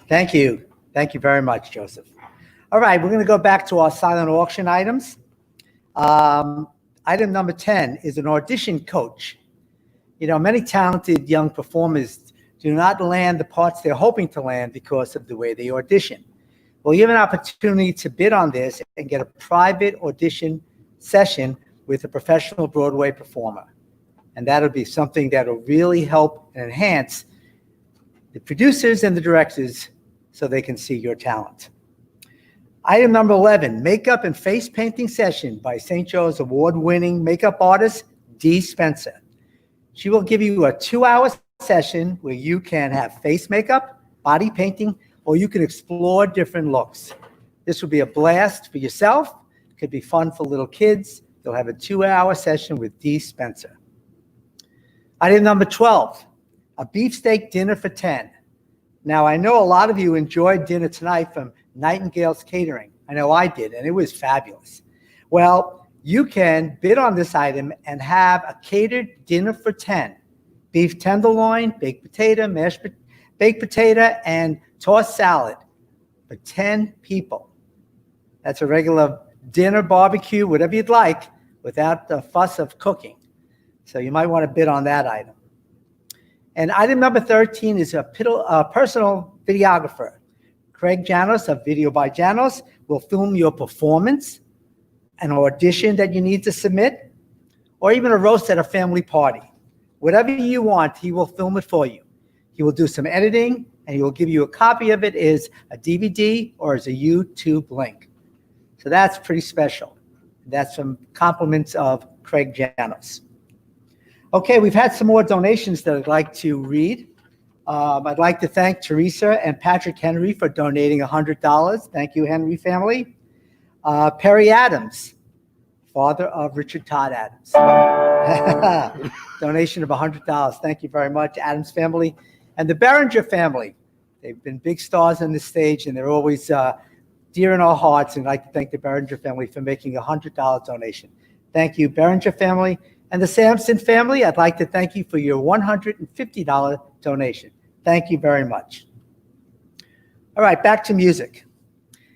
Thank you. Thank you very much, Joseph. All right, we're going to go back to our silent auction items. Item number 10 is an audition coach. You know, many talented young performers do not land the parts they're hoping to land because of the way they audition. Well, you have an opportunity to bid on this and get a private audition session with a professional Broadway performer. And that'll be something that'll really help and enhance the producers and the directors so they can see your talent. Item number 11, makeup and face painting session by St. Joe's award-winning makeup artist, Dee Spencer. She will give you a 2-hour session where you can have face makeup, body painting, or you can explore different looks. This will be a blast for yourself. It could be fun for little kids. You'll have a 2-hour session with Dee Spencer. Item number 12, a beefsteak dinner for 10. Now, I know a lot of you enjoyed dinner tonight from Nightingale's Catering. I know I did, and it was fabulous. Well, you can bid on this item and have a catered dinner for 10. Beef tenderloin, baked potato, baked potato, and tossed salad for 10 people. That's a regular dinner, barbecue, whatever you'd like, without the fuss of cooking. So you might want to bid on that item. And item number 13 is a personal videographer. Craig Janos of Video by Janos will film your performance, an audition that you need to submit, or even a roast at a family party. Whatever you want, he will film it for you. He will do some editing, and he will give you a copy of it as a DVD or as a YouTube link. So that's pretty special. That's some compliments of Craig Janos. Okay, we've had some more donations that I'd like to read. I'd like to thank Teresa and Patrick Henry for donating $100. Thank you, Henry family. Perry Adams, father of Richard Todd Adams. Donation of $100. Thank you very much, Adams family. And the Behringer family. They've been big stars on the stage, and they're always dear in our hearts. And I'd like to thank the Behringer family for making a $100 donation. Thank you, Behringer family. And the Sampson family, I'd like to thank you for your $150 donation. Thank you very much. All right, back to music.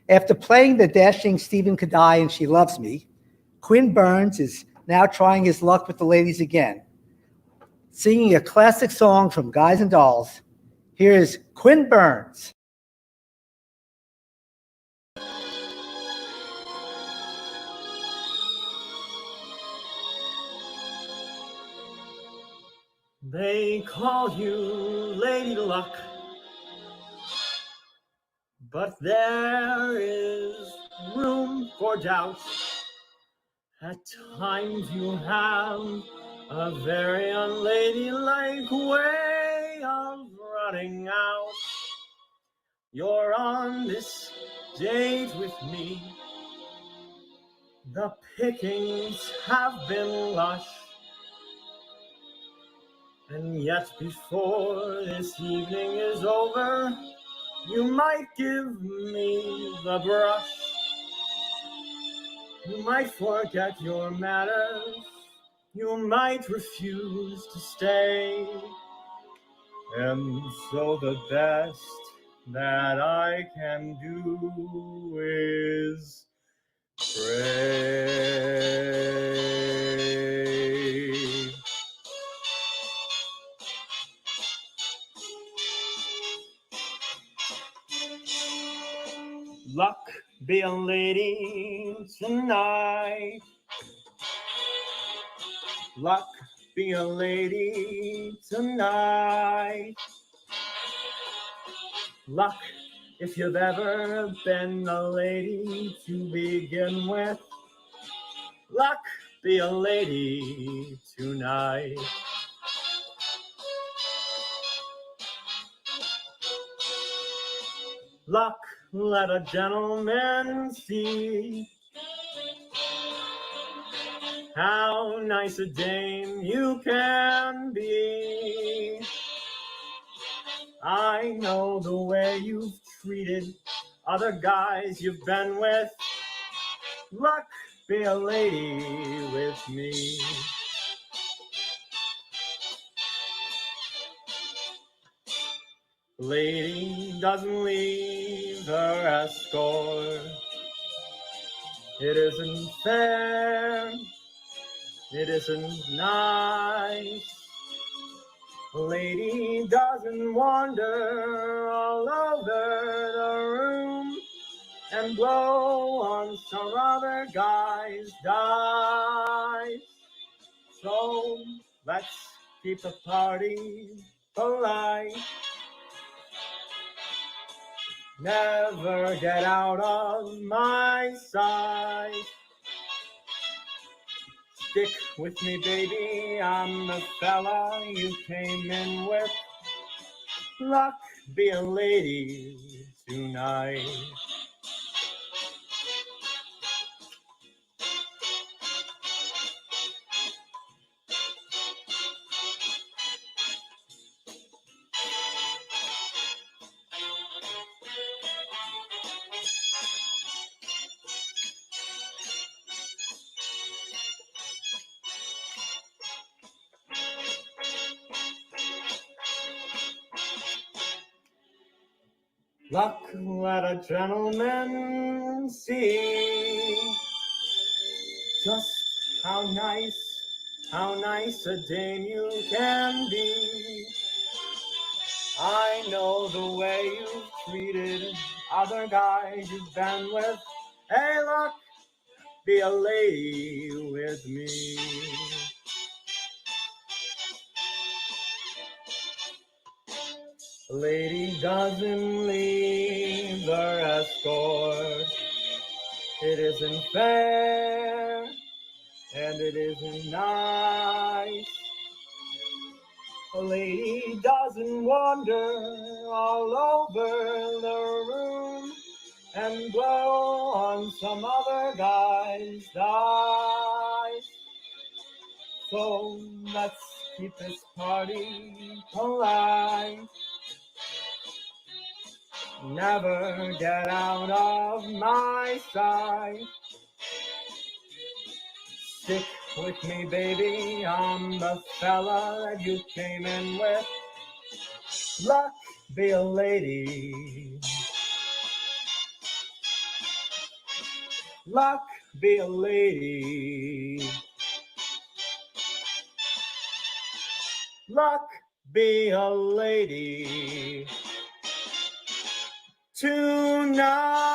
After playing the dashing Stephen Kadai and She Loves Me, Quinn Burns is now trying his luck with the ladies again. Singing a classic song from Guys and Dolls, here is Quinn Burns. They call you Lady Luck, But there is room for doubt. At times you have a very unladylike way of running out. You're on this date with me. The pickings have been lush. And yet before this evening is over, you might give me the brush. You might forget your manners. You might refuse to stay. And so the best that I can do is pray. Luck be a lady tonight. Luck be a lady tonight. Luck if you've ever been a lady to begin with. Luck be a lady tonight. Luck, let a gentleman see how nice a dame you can be. I know the way you've treated other guys you've been with. Luck be a lady with me. Lady doesn't leave her escort. It isn't fair. It isn't nice. Lady doesn't wander all over the room and blow on some other guy's dice. So let's keep the party polite. Never get out of my sight. Stick with me, baby, I'm the fella you came in with. Luck be a lady tonight. Luck, let a gentleman see just how nice a dame you can be. I know the way you've treated other guys you've been with. Hey, luck, be a lady with me. A lady doesn't leave her escort. It isn't fair, and it isn't nice. A lady doesn't wander all over the room and blow on some other guy's dice. So let's keep this party polite. Never get out of my sight. Stick with me, baby, I'm the fella that you came in with. Luck be a lady. Luck be a lady. Luck be a lady tonight.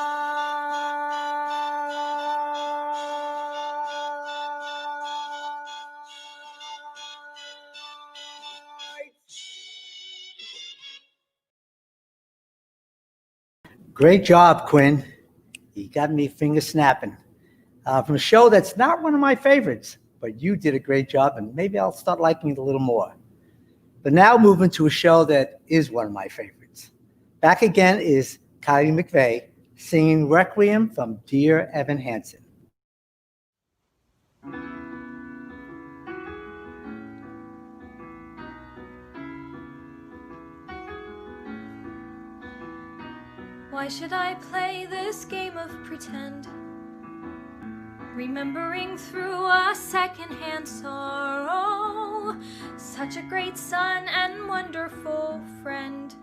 Great job, Quinn. You got me finger snapping. From a show that's not one of my favorites, but you did a great job, and maybe I'll start liking it a little more. But now moving to a show that is one of my favorites. Back again is Kylie McVeigh singing Requiem from Dear Evan Hansen. Why should I play this game of pretend? Remembering through a secondhand sorrow, such a great son and wonderful friend.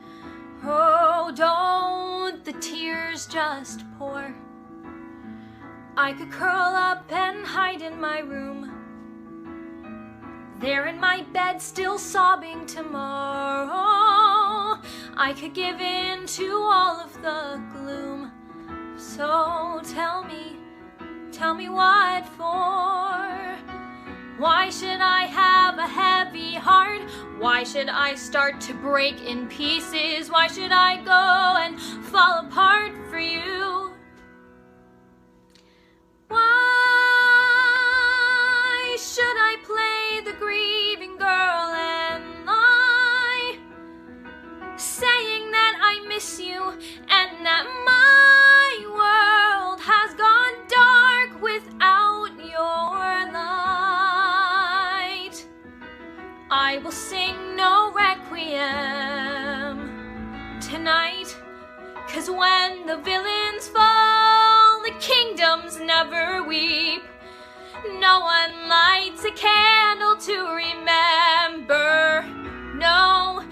Oh, don't the tears just pour? I could curl up and hide in my room, there in my bed still sobbing tomorrow. I could give in to all of the gloom. So tell me what for? Why should I have a heavy heart? Why should I start to break in pieces? Why should I go and fall apart for you? Why should I play the grieving girl and lie, saying that I miss you and that my world has gone dark without your light? I will sing no requiem tonight, 'cause when the villains fall, the kingdoms never weep. No one lights a candle to remember. No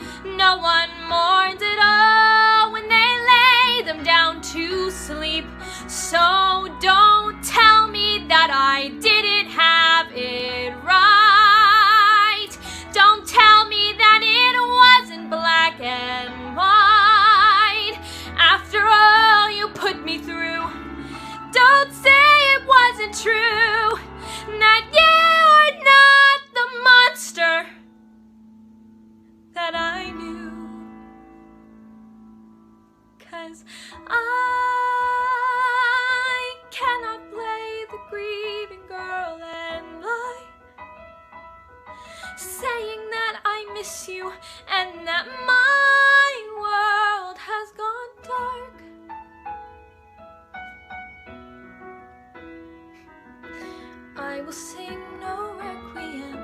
one mourns at all when they lay them down to sleep. So don't tell me that I didn't have it right. Don't tell me that it wasn't black and white. After all you put me through, don't say it wasn't true, that you're not the monster that I knew. 'Cause I cannot play the grieving girl and lie, saying that I miss you and that my world has gone dark. I will sing no requiem.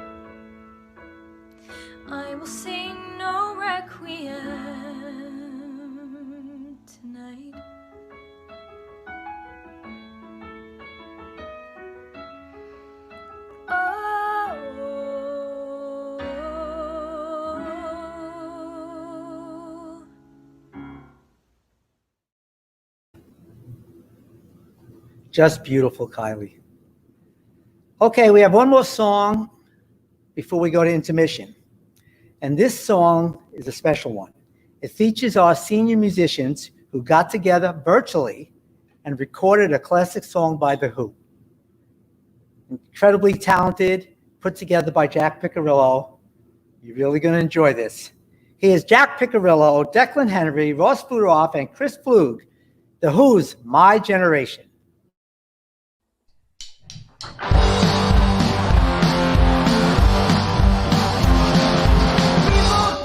I will sing no requiem tonight. Just beautiful, Kylie. Okay, we have one more song before we go to intermission. And this song is a special one. It features our senior musicians who got together virtually and recorded a classic song by The Who. Incredibly talented, put together by Jack Piccirillo. You're really going to enjoy this. Here's Jack Piccirillo, Declan Henry, Ross Budoff, and Chris Flug, The Who's My Generation.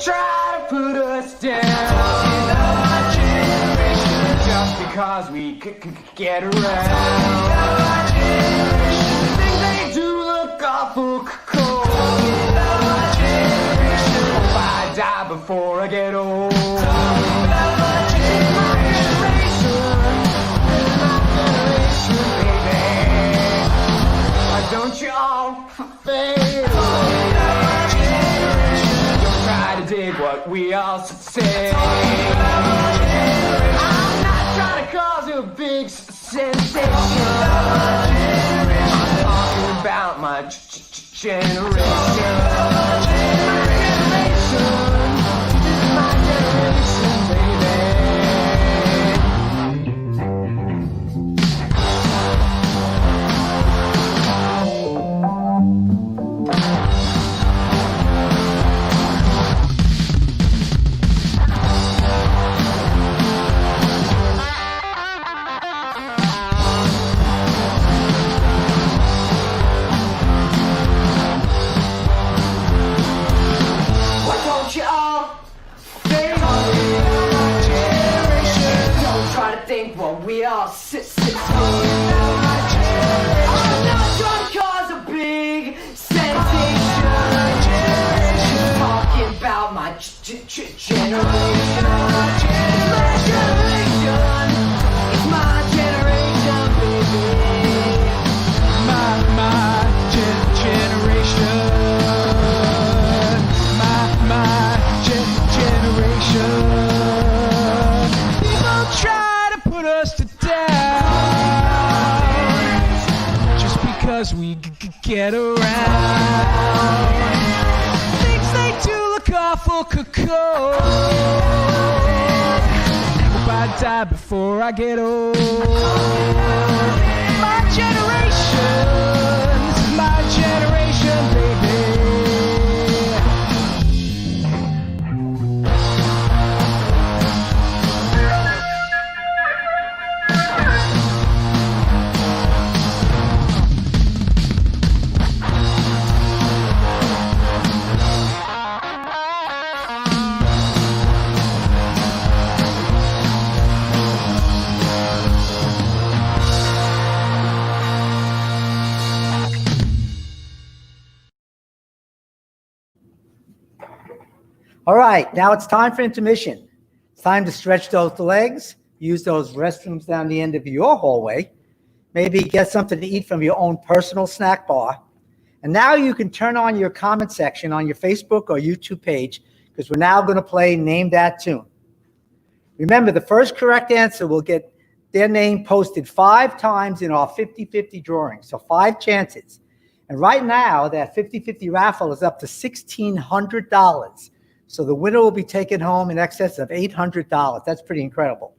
Try to put us down just because we get around. Think they do look awful cold. Hope I die before I get old. Why don't you all fail? Dig what we all say. I'm not trying to cause a big sensation. I'm talking about my generation. My generation, baby. my generation. It's my generation, baby. My generation. Generation. People try to put us to down just because we get around. Things they do look awful cocoa. Hope I die before I get old. My generation, this is my generation, baby. All right, now it's time for intermission. It's time to stretch those legs, use those restrooms down the end of your hallway, maybe get something to eat from your own personal snack bar. And now you can turn on your comment section on your Facebook or YouTube page, because we're now going to play Name That Tune. Remember, the first correct answer will get their name posted 5 times in our 50-50 drawing, so 5 chances. And right now, that 50-50 raffle is up to $1,600. So the winner will be taking home in excess of $800. That's pretty incredible.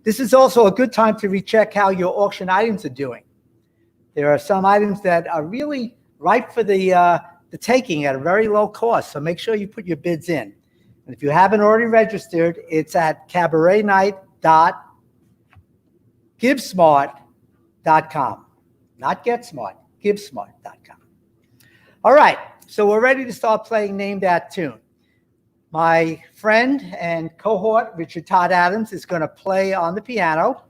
This is also a good time to recheck how your auction items are doing. There are some items that are really ripe for the taking at a very low cost, so make sure you put your bids in. And if you haven't already registered, it's at cabaretnight.givesmart.com. Not GetSmart, givesmart.com. All right, so we're ready to start playing Name That Tune. My friend and cohort, Richard Todd Adams, is going to play on the piano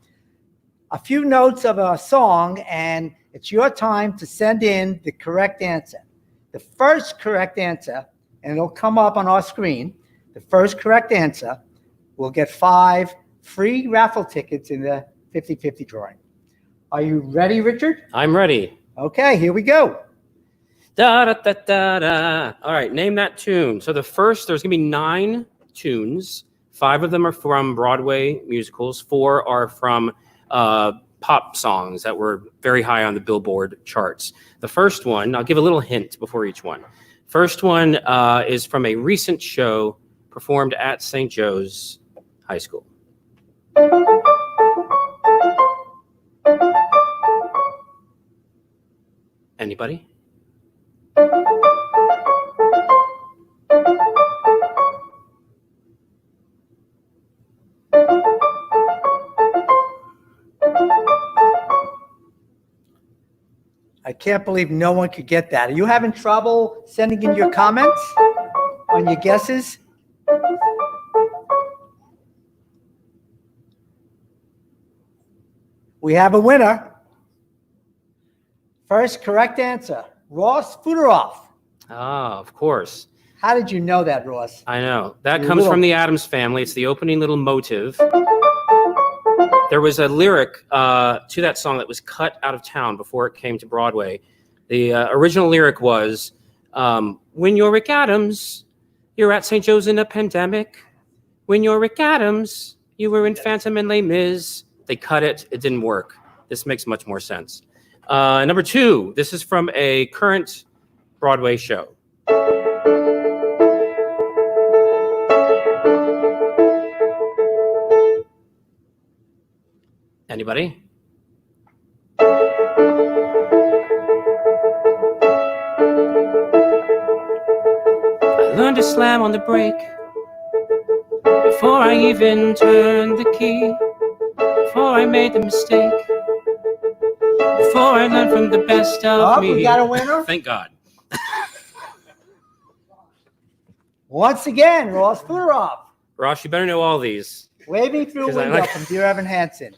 a few notes of a song, and it's your time to send in the correct answer. The first correct answer, and it'll come up on our screen, the first correct answer will get 5 free raffle tickets in the 50-50 drawing. Are you ready, Richard? I'm ready. Okay, here we go. Da, da, da, da, da. All right, name that tune. So there's going to be 9 tunes. 5 of them are from Broadway musicals. 4 are from pop songs that were very high on the Billboard charts. The first one, I'll give a little hint before each one. First one is from a recent show performed at St. Joe's High School. Anybody? I can't believe no one could get that. Are you having trouble sending in your comments on your guesses? We have a winner. First correct answer, Ross Fudorov. Ah, of course. How did you know that, Ross? I know. That comes from the Addams Family. It's the opening little motive. There was a lyric to that song that was cut out of town before it came to Broadway. The original lyric was, when you're Rick Adams, you're at St. Joe's in a pandemic. When you're Rick Adams, you were in Phantom and Les Mis. They cut it. It didn't work. This makes much more sense. Number 2, this is from a current Broadway show. Anybody? I learned to slam on the brake before I even turned the key, before I made the mistake, before I learned from the best of me. We got a winner? Thank God. Once again, Ross Fudorov. Ross, you better know all these. Waving through a window from Dear Evan Hansen.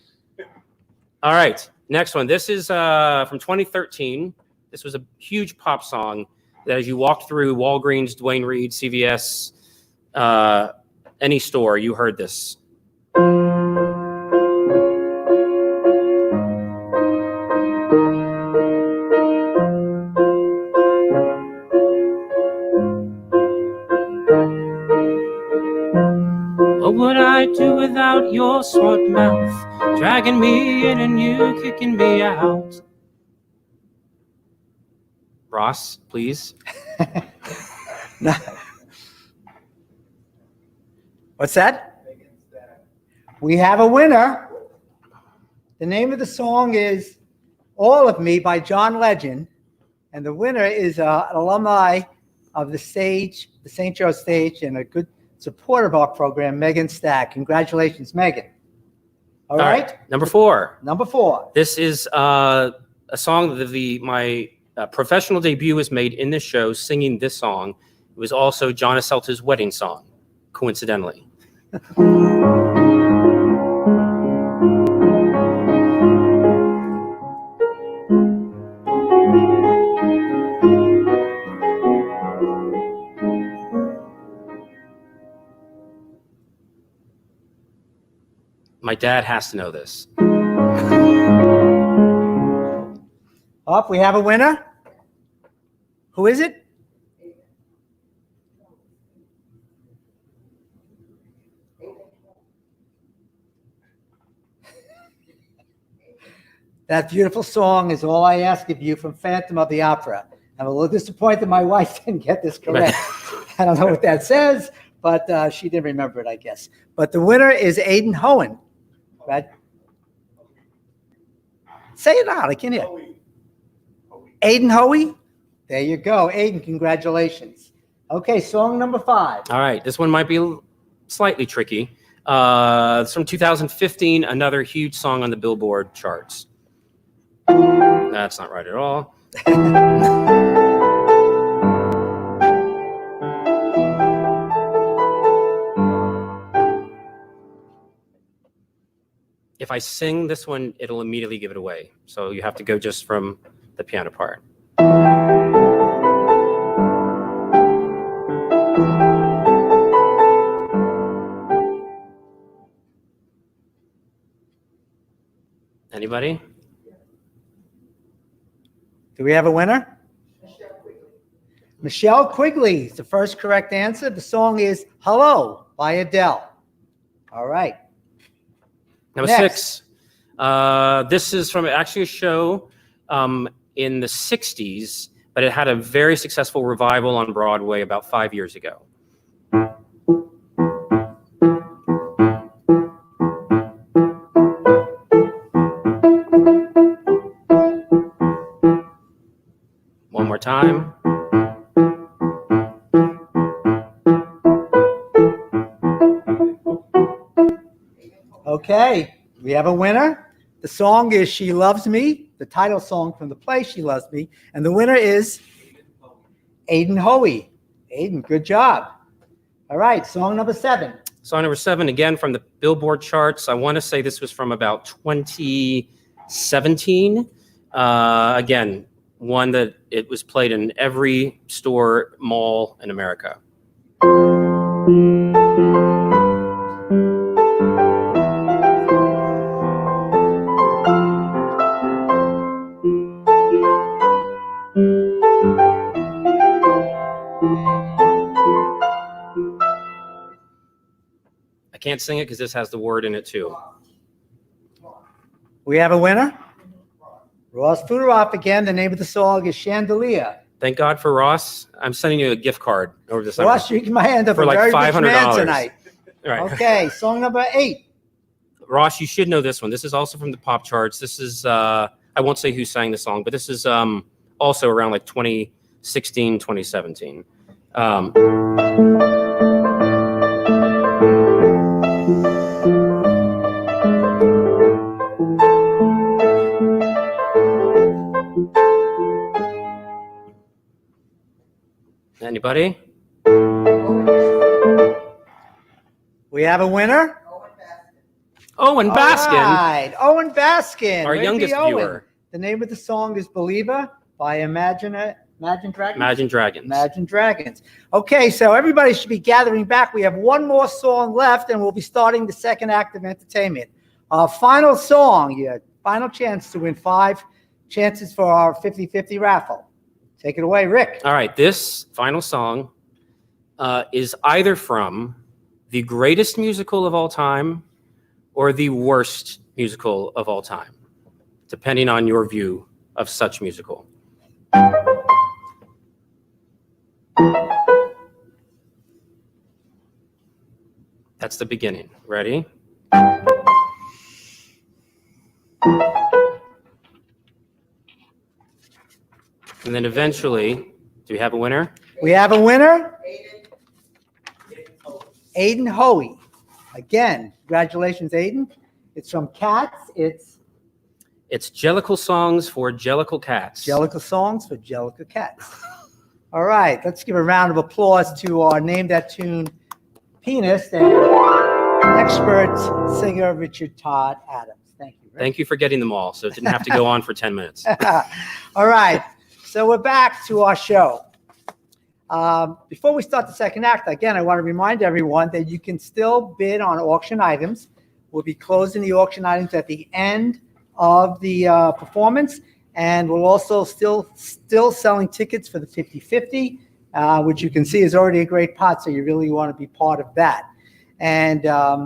All right, next one. This is from 2013. This was a huge pop song that as you walked through Walgreens, Duane Reade, CVS, any store, you heard this. What would I do without your smart mouth, dragging me in and you kicking me out? Ross, please. What's that? We have a winner. The name of the song is All of Me by John Legend, and the winner is an alumni of the stage, the St. Joe stage, and a good supporter of our program, Megan Stack. Congratulations, Megan. All right. Number 4. Number 4. This is a song that my professional debut was made in this show singing this song. It was also John Aselta's wedding song, coincidentally. My dad has to know this. Up, we have a winner. Who is it? That beautiful song is All I Ask of You from Phantom of the Opera. I'm a little disappointed my wife didn't get this correct. I don't know what that says, but she didn't remember it, I guess. But the winner is Aiden Hohen. Right? Say it out, I can't hear. Aiden Hoey? There you go. Aiden, congratulations. Okay, song number 5. All right, this one might be slightly tricky. It's from 2015, another huge song on the Billboard charts. That's not right at all. If I sing this one, it'll immediately give it away. So you have to go just from the piano part. Anybody? Do we have a winner? Michelle Quigley is the first correct answer. The song is Hello by Adele. All right. Number Next. 6. This is from actually a show in the 60s, but it had a very successful revival on Broadway about 5 years ago. One more time. Okay, we have a winner. The song is She Loves Me, the title song from the play She Loves Me, and the winner is Aiden Hoey. Aiden, good job. All right, song number 7. Song number 7, again from the Billboard charts. I want to say this was from about 2017. Again, one that it was played in every store, mall in America. I can't sing it because this has the word in it too. We have a winner. Ross Fuderoff again. The name of the song is Chandelier. Thank God for Ross. I'm sending you a gift card over this. Ross, you might end up for a like very rich $500 man tonight. Right. Okay, song number 8. Ross, you should know this one. This is also from the pop charts. This is, I won't say who sang the song, but this is also around like 2016, 2017. Anybody? We have a winner. Owen Baskin. All right, Owen Baskin. Our Where'd youngest be Owen? viewer. The name of the song is Believer by Imagine Imagine Dragons? Imagine Dragons. Imagine Dragons. Okay, so everybody should be gathering back. We have one more song left, and we'll be starting the second act of entertainment. Our final song, your final chance to win 5 chances for our 50-50 raffle. Take it away, Rick. All right, this final song is either from the greatest musical of all time or the worst musical of all time, depending on your view of such musical. That's the beginning. Ready? And then eventually, do we have a winner? We have a winner. Aiden Hoey. Again, congratulations, Aiden. It's from Cats. It's Jellicle Songs for Jellicle Cats. Jellicle Songs for Jellicle Cats. All right, let's give a round of applause to our Name That Tune pianist and expert singer, Richard Todd Adams. Thank you, Rick. Thank you for getting them all, so it didn't have to go on for 10 minutes. All right, so we're back to our show. Before we start the second act, again, I want to remind everyone that you can still bid on auction items. We'll be closing the auction items at the end of the performance, and we're also still selling tickets for the 50-50, which you can see is already a great pot, so you really want to be part of that. And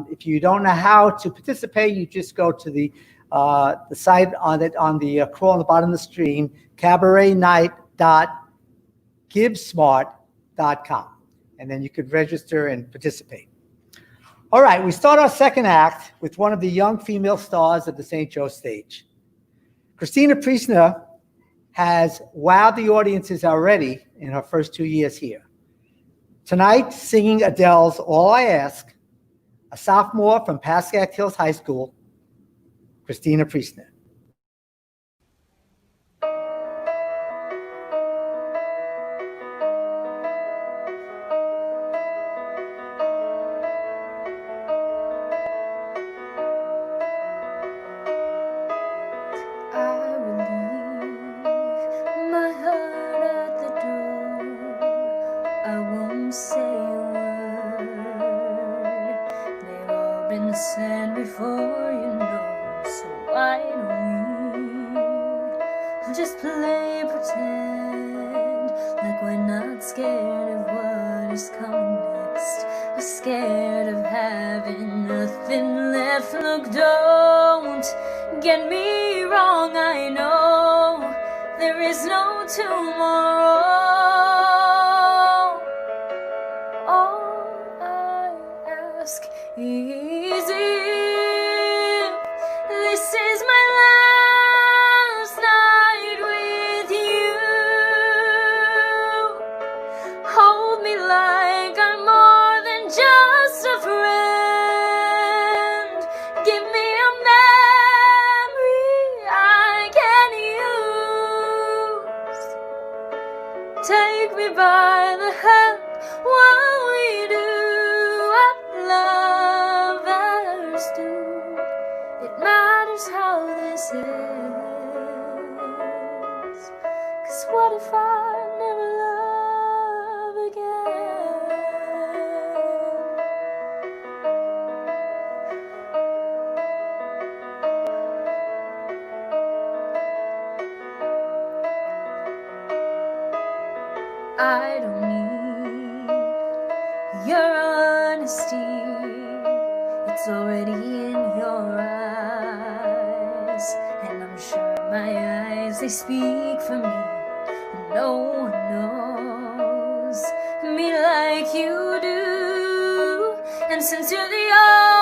if you don't know how to participate, you just go to the site on the crawl on the bottom of the screen, cabaretnight.givesmart.com, and then you could register and participate. All right, we start our second act with one of the young female stars of the St. Joe stage. Christina Priestner has wowed the audiences already in her first 2 years here. Tonight, singing Adele's All I Ask, a sophomore from Pascack Hills High School, Christina Priestner. Just play pretend like we're not scared of what is coming next. We're scared of having nothing left. Look, don't get me wrong, I know there is no tomorrow. All I ask is if this is my last night with you. Hold me like I'm more than just a friend. Give me a memory I can use. Take me by the hand while we do what lovers do. It matters how this ends. 'Cause what if I never love again? I don't need your honesty. It's already in your eyes, and I'm sure my eyes, they speak for me. No one knows me like you do. And since you're the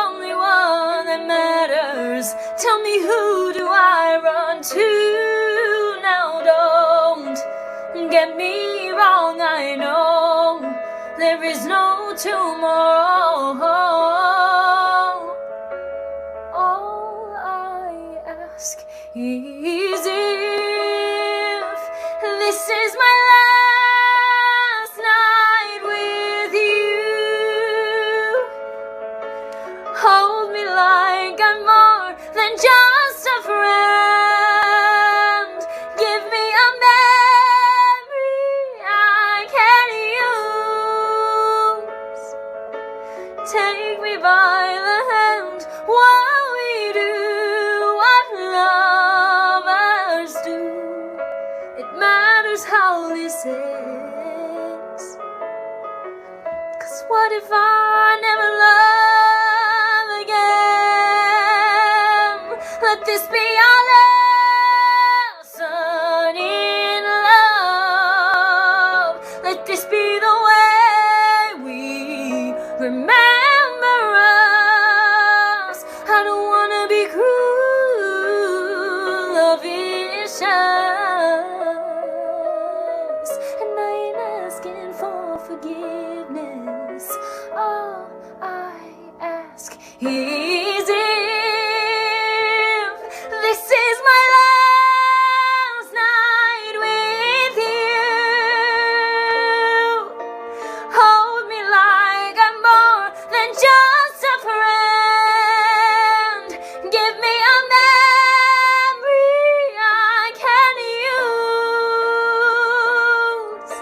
only one that matters, tell me, who do I run to? Now don't get me wrong, I know there is no tomorrow. All I ask is if this is my last night with you. Hold me like I'm more than just a friend. Give me a memory Take me by the hand while we do what lovers do. It matters how this ends. 'Cause what if I never love again? Let this be our lesson in love. Let this be the way we remember us. I don't wanna be cruel or vicious, and I ain't asking for forgiveness. All I ask is if this is my last night with you, hold me like I'm more than just a friend. Give me a memory I can use.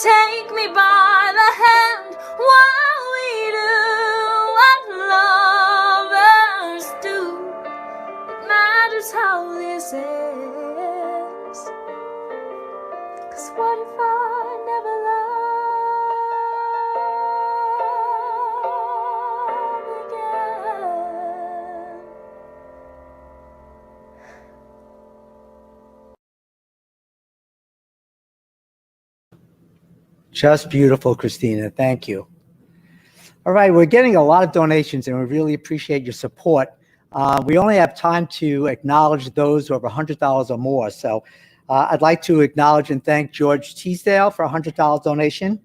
Take me by the hand while we do what lovers do. It matters how this ends. 'Cause what if I never love again? Just beautiful, Christina. Thank you. All right, we're getting a lot of donations, and we really appreciate your support. We only have time to acknowledge those who have $100 or more. So I'd like to acknowledge and thank George Teasdale for a $100 donation,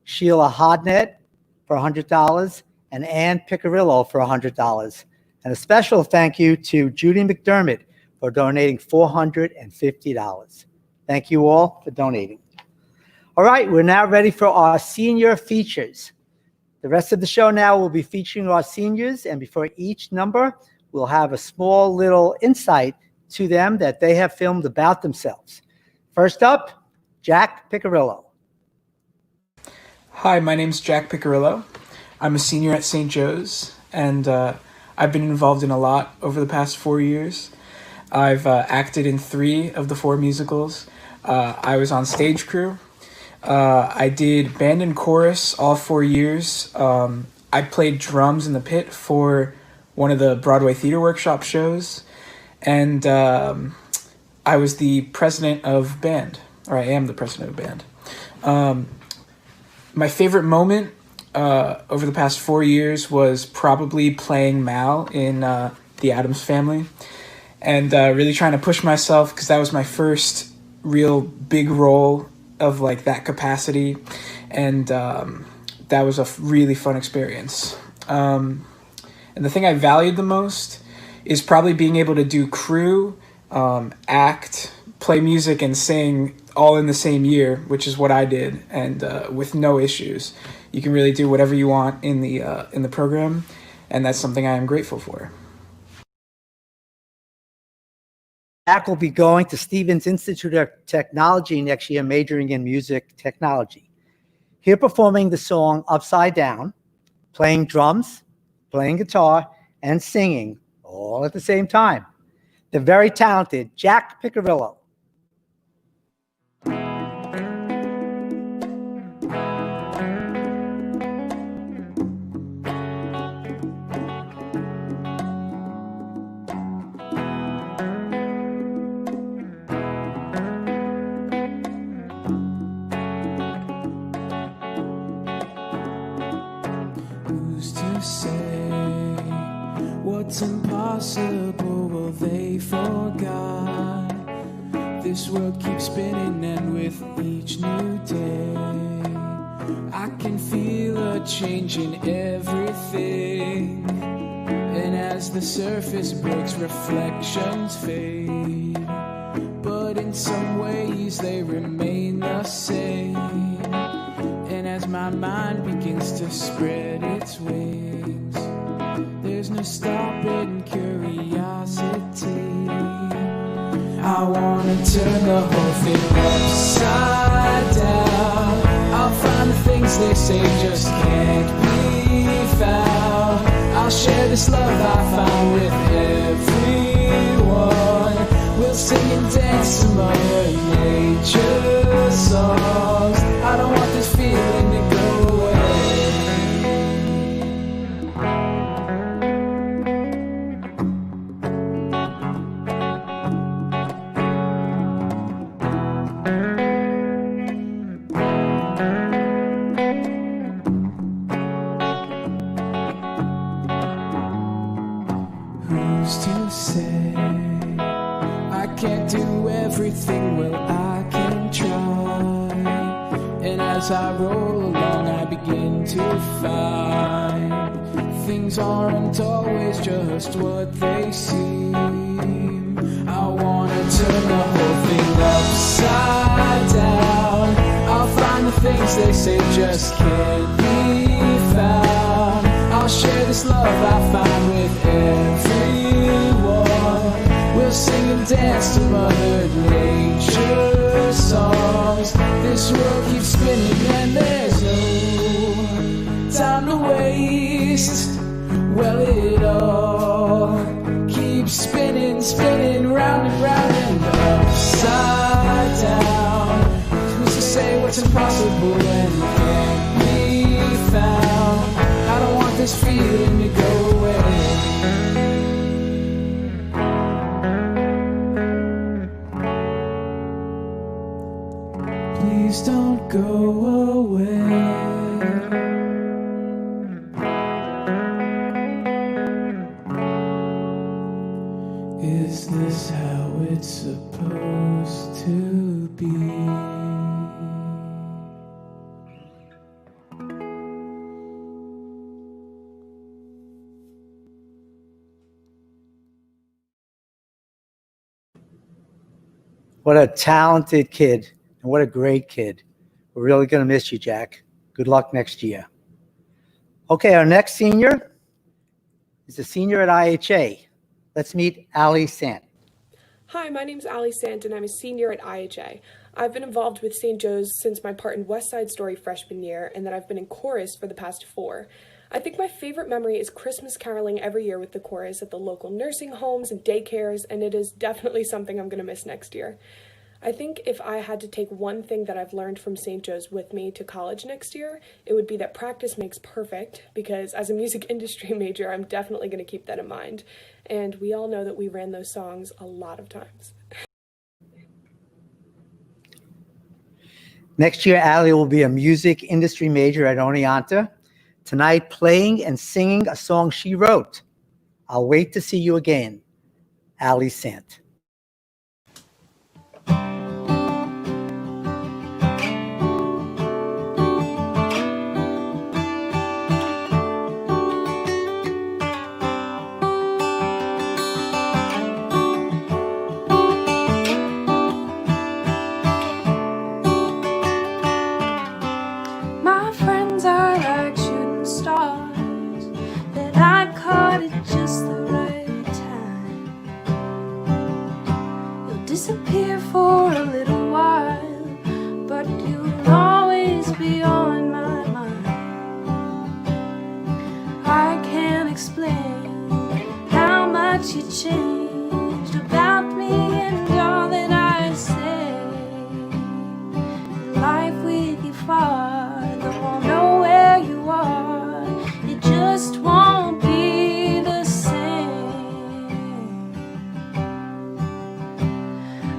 Sheila Hodnett for $100, and Ann Picarillo for $100. And a special thank you to Judy McDermott for donating $450. Thank you all for donating. All right, we're now ready for our senior features. The rest of the show now will be featuring our seniors, and before each number, we'll have a small little insight to them that they have filmed about themselves. First up, Jack Picarillo. Hi, my name's Jack Picarillo. I'm a senior at St. Joe's, and I've been involved in a lot over the past 4 years. I've acted in 3 of the 4 musicals. I was on stage crew. I did band and chorus all 4 years. I played drums in the pit for one of the Broadway Theater Workshop shows. And I was the president of band, or I am the president of band. My favorite moment over the past 4 years was probably playing Mal in The Addams Family, and really trying to push myself, because that was my first real big role of like that capacity, and that was a really fun experience. And the thing I valued the most is probably being able to do crew, act, play music, and sing all in the same year, which is what I did, and with no issues. You can really do whatever you want in the program, and that's something I am grateful for. Jack will be going to Stevens Institute of Technology next year, majoring in music technology. Here performing the song Upside Down, playing drums, playing guitar, and singing all at the same time. The very talented Jack Picarillo. Who's to say what's impossible? Well, they forgot. This world keeps spinning, and with each new day, I can feel a change in everything. And as the surface breaks, reflections fade, but in some ways they remain the same. And as my mind begins to spread its wings, there's no stopping curiosity. I wanna turn the whole thing upside down. I'll find the things they say just can't be found. I'll share this love I found with everyone. We'll sing and dance to Mother Nature songs. I don't want this feeling to go away. Who's to say I can't do everything? Well, I can try. And as I roll along, I begin to find things aren't always just what they seem. I wanna turn the whole thing upside down. I'll find the things they say just can't be found. I'll share this love I found with everyone. We'll sing and dance to Mother Nature songs. This world keeps spinning and there's no time to waste. Well, it all keeps spinning, spinning round and round and upside down. Who's to say what's impossible and can't be found? I don't want this feeling to go away. Please don't go away. Is this how it's supposed to be? What a talented kid, and what a great kid. We're really going to miss you, Jack. Good luck next year. Okay, our next senior is a senior at IHA. Let's meet Ali Sant. Hi, my name's Ali Sant, and I'm a senior at IHA. I've been involved with St. Joe's since my part in West Side Story freshman year, and then I've been in chorus for the past 4. I think my favorite memory is Christmas caroling every year with the chorus at the local nursing homes and daycares, and it is definitely something I'm going to miss next year. I think if I had to take one thing that I've learned from St. Joe's with me to college next year, it would be that practice makes perfect, because as a music industry major, I'm definitely going to keep that in mind. And we all know that we ran those songs a lot of times. Next year, Ali will be a music industry major at Oneonta. Tonight, playing and singing a song she wrote. I'll wait to see you again, Ali Sant. My friends are like shooting stars that I caught at just the right time. You'll disappear for a little while, but you'll always be on my mind. I can't explain how much you changed about me and all that I say. Life with you far, though I'll know where you are, it just won't be the same.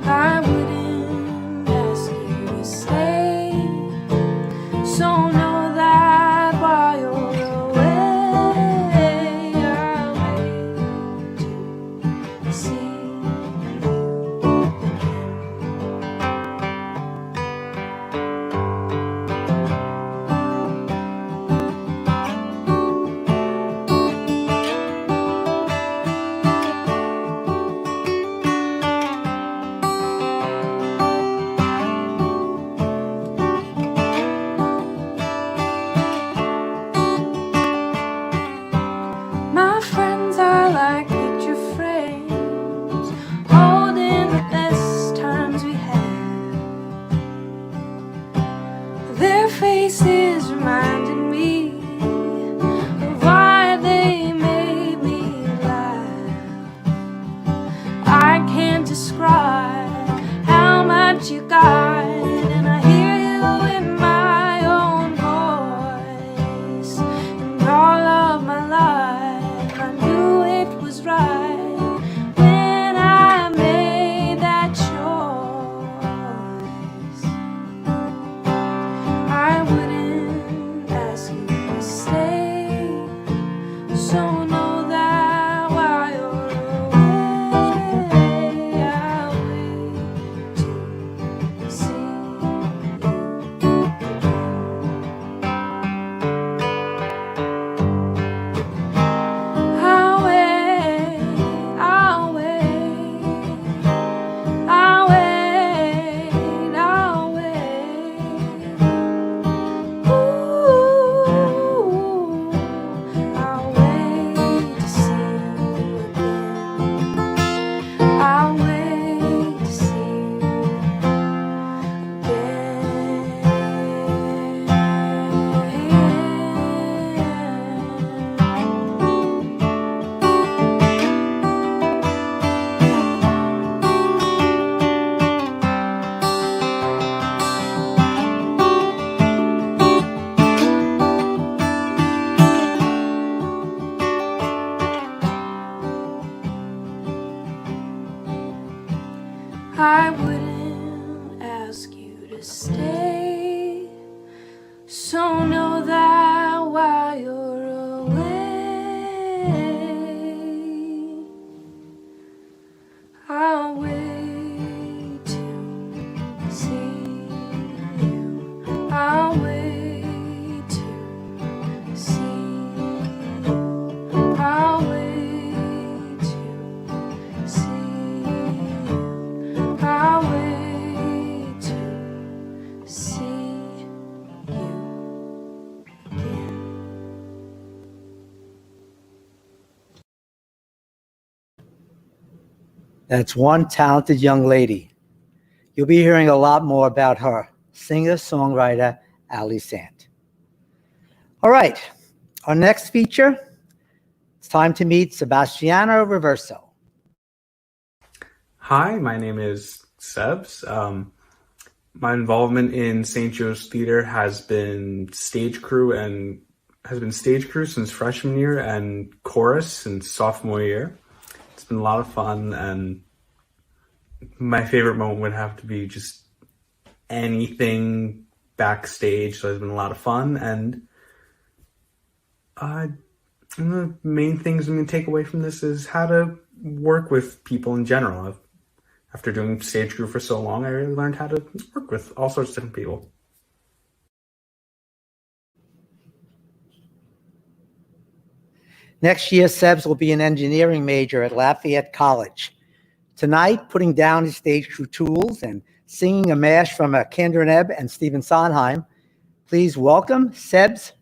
I wouldn't ask you to stay, so know that while you're away, I'll wait to see you again. So know that while you're away, I'll wait to see I'll wait, I'll wait, I'll wait, I'll wait. Ooh, I'll wait to see you again. I'll wait to see you I wouldn't ask you to stay, so know that while you're away, I'll wait to see you. I'll wait to see you. I'll wait to see you. I'll wait to see you again. That's one talented young lady. You'll be hearing a lot more about her, singer-songwriter Ali Sant. All right, our next feature, it's time to meet Sebastiano Reverso. Hi, my name is Sebs. My involvement in St. Joe's Theater has been stage crew since freshman year and chorus since sophomore year. It's been a lot of fun, and my favorite moment would have to be just anything backstage. So it's been a lot of fun, and the main things I'm going to take away from this is how to work with people in general. After doing stage crew for so long, I really learned how to work with all sorts of different people. Next year, Sebs will be an engineering major at Lafayette College. Tonight, putting down his stage crew tools and singing a mash from Kander Ebb and Stephen Sondheim, please welcome Sebs.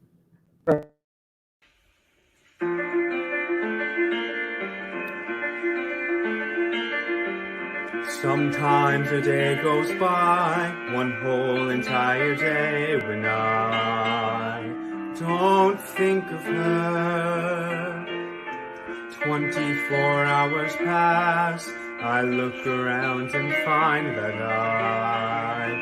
Sometimes a day goes by, one whole entire day, when I don't think of her. 24 hours pass, I look around and find that I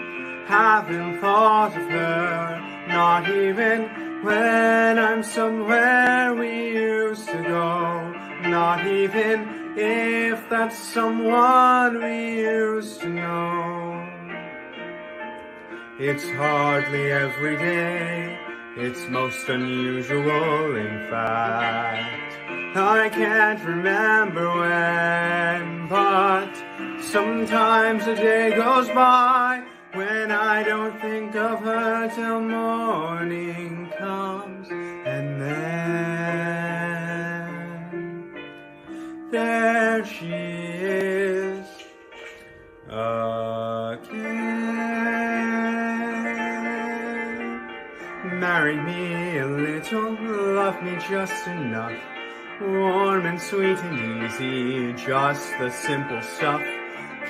haven't thought of her, not even when I'm somewhere we used to go, not even if that's someone we used to know. It's hardly every day, it's most unusual in fact. I can't remember when, but sometimes a day goes by when I don't think of her till morning comes, and then there she is again. Marry me a little, love me just enough, warm and sweet and easy, just the simple stuff.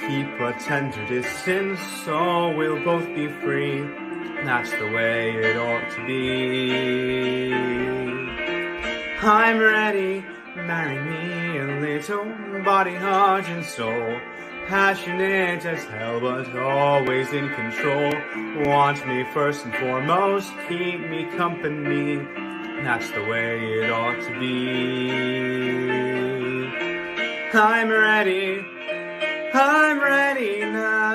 Keep a tender distance so we'll both be free. That's the way it ought to be. I'm ready, marry me a little, body, heart and soul. Passionate as hell but always in control. Want me first and foremost, keep me company. That's the way it ought to be. I'm ready now.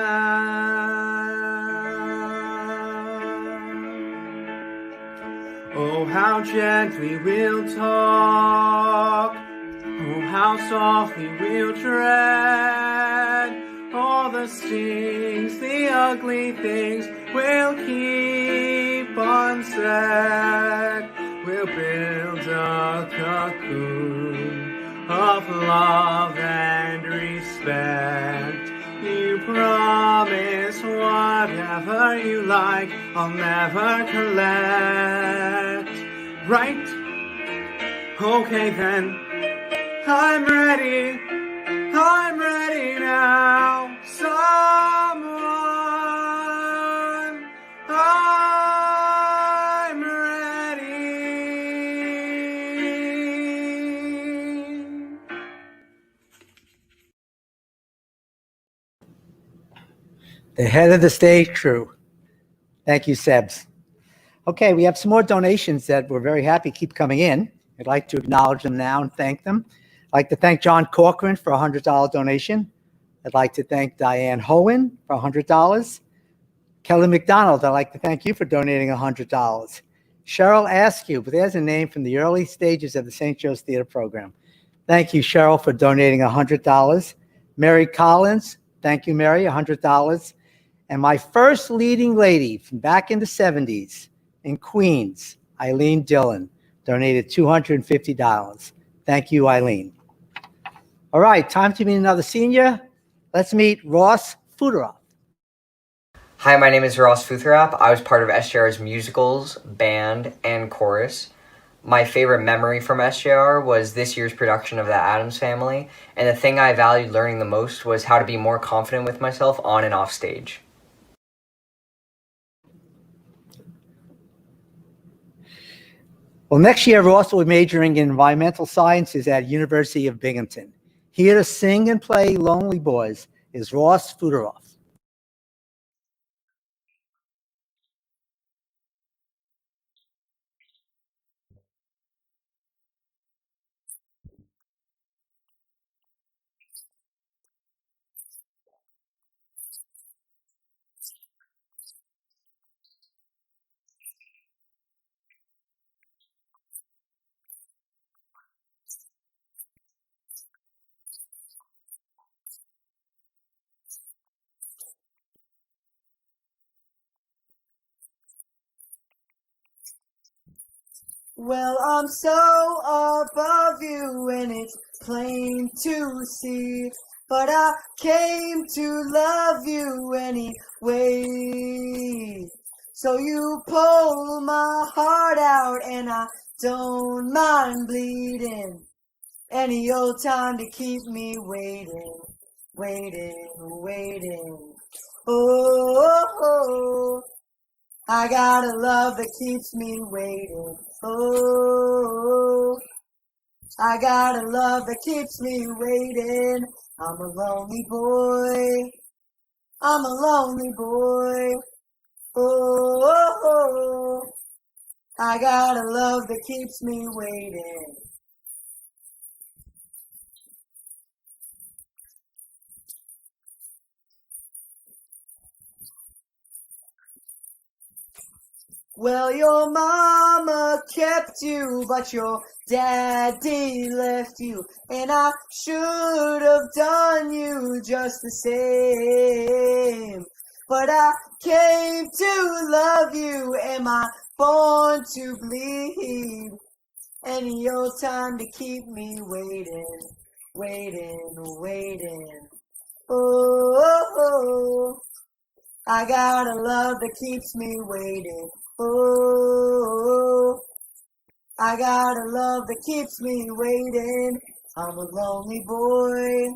Oh, how how gently we'll talk. Oh, how softly we'll tread. All the stings, the ugly things we'll keep unsaid. We'll build a cocoon of love and respect. You promise whatever you like, I'll never collect. Right? Okay then, I'm ready now. Someone, I'm ready. The head of the stage crew. Thank you, Sebs. Okay, we have some more donations that we're very happy keep coming in. I'd like to acknowledge them now and thank them. I'd like to thank John Corcoran for a $100 donation. I'd like to thank Diane Hohen for $100. Kelly McDonald, I'd like to thank you for donating $100. Cheryl Askew, but there's a name from the early stages of the St. Joe's Theater program. Thank you, Cheryl, for donating $100. Mary Collins, thank you, Mary, $100. And my first leading lady from back in the 70s in Queens, Eileen Dillon, donated $250. Thank you, Eileen. All right, time to meet another senior. Let's meet Ross Fuderoff. Hi, my name is Ross Futhrap. I was part of SJR's musicals, band, and chorus. My favorite memory from SJR was this year's production of The Addams Family, and the thing I valued learning the most was how to be more confident with myself on and off stage. Well, next year, Ross will be majoring in environmental sciences at University of Binghamton. Here to sing and play Lonely Boys is Ross Fuderoff. Well, I'm so above you and it's plain to see, but I came to love you anyway. So you pull my heart out and I don't mind bleeding. Any old time to keep me waiting, waiting. Oh, I got a love that keeps me waiting. Oh, I got a love that keeps me waiting. I'm a lonely boy. I'm a lonely boy. Oh, I got a love that keeps me waiting. Well, your mama kept you, but your daddy left you. And I should have done you just the same. But I came to love you. Am I born to bleed? Any old time to keep me waiting. Oh, I got a love that keeps me waiting. Oh, I got a love that keeps me waiting. I'm a lonely boy.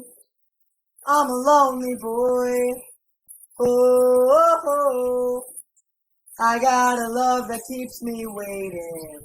I'm a lonely boy. Oh, I got a love that keeps me waiting.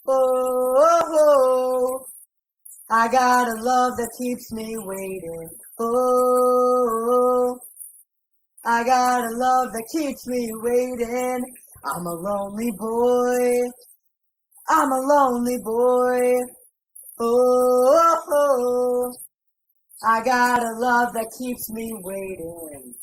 Oh, I got a love that keeps me waiting. Oh, I got a love that keeps me waiting. I'm a lonely boy. I'm a lonely boy. Oh, I got a love that keeps me waiting.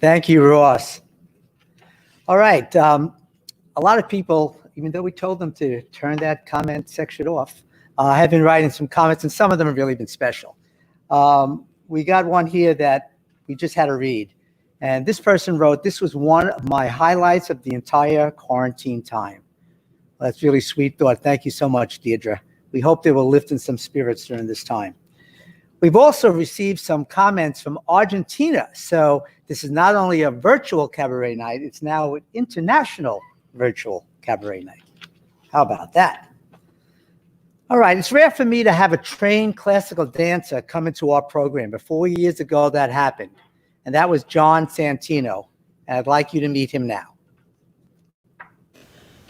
Thank you, Ross. All right. A lot of people, even though we told them to turn that comment section off, have been writing some comments, and some of them have really been special. We got one here that we just had to read. And this person wrote, "This was one of my highlights of the entire quarantine time." Well, that's really sweet thought. Thank you so much, Deirdre. We hope they will lift in some spirits during this time. We've also received some comments from Argentina. So this is not only a virtual cabaret night, it's now an international virtual cabaret night. How about that? All right, it's rare for me to have a trained classical dancer come into our program, but 4 years ago that happened, and that was John Santino, and I'd like you to meet him now.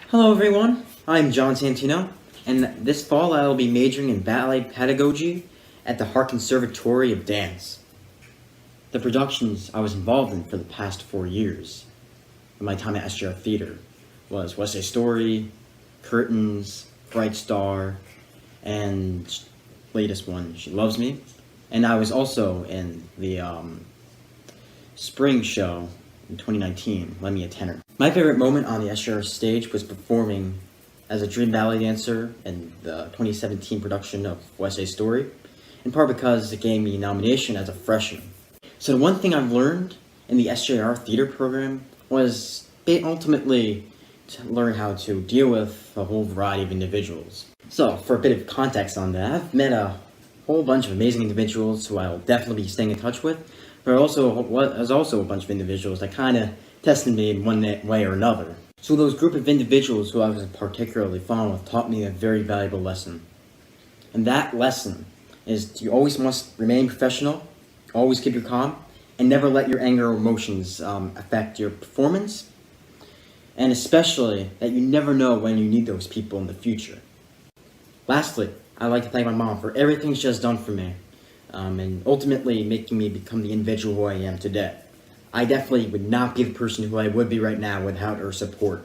Hello everyone, I'm John Santino, and this fall I will be majoring in ballet pedagogy at the Hart Conservatory of Dance. The productions I was involved in for the past 4 years, in my time at SJR Theater, was West Side Story, Curtains, Bright Star, and latest one, She Loves Me. And I was also in the spring show in 2019, Lend Me a Tenor. My favorite moment on the SJR stage was performing as a dream ballet dancer in the 2017 production of West Side Story, in part because it gave me a nomination as a freshman. So the one thing I've learned in the SJR theater program was ultimately to learn how to deal with a whole variety of individuals. So for a bit of context on that, I've met a whole bunch of amazing individuals who I will definitely be staying in touch with, but there's also a bunch of individuals that kind of tested me in one way or another. So those group of individuals who I was particularly fond with taught me a very valuable lesson. And that lesson is you always must remain professional, always keep your calm, and never let your anger or emotions affect your performance, and especially that you never know when you need those people in the future. Lastly, I'd like to thank my mom for everything she has done for me, and ultimately making me become the individual who I am today. I definitely would not be the person who I would be right now without her support.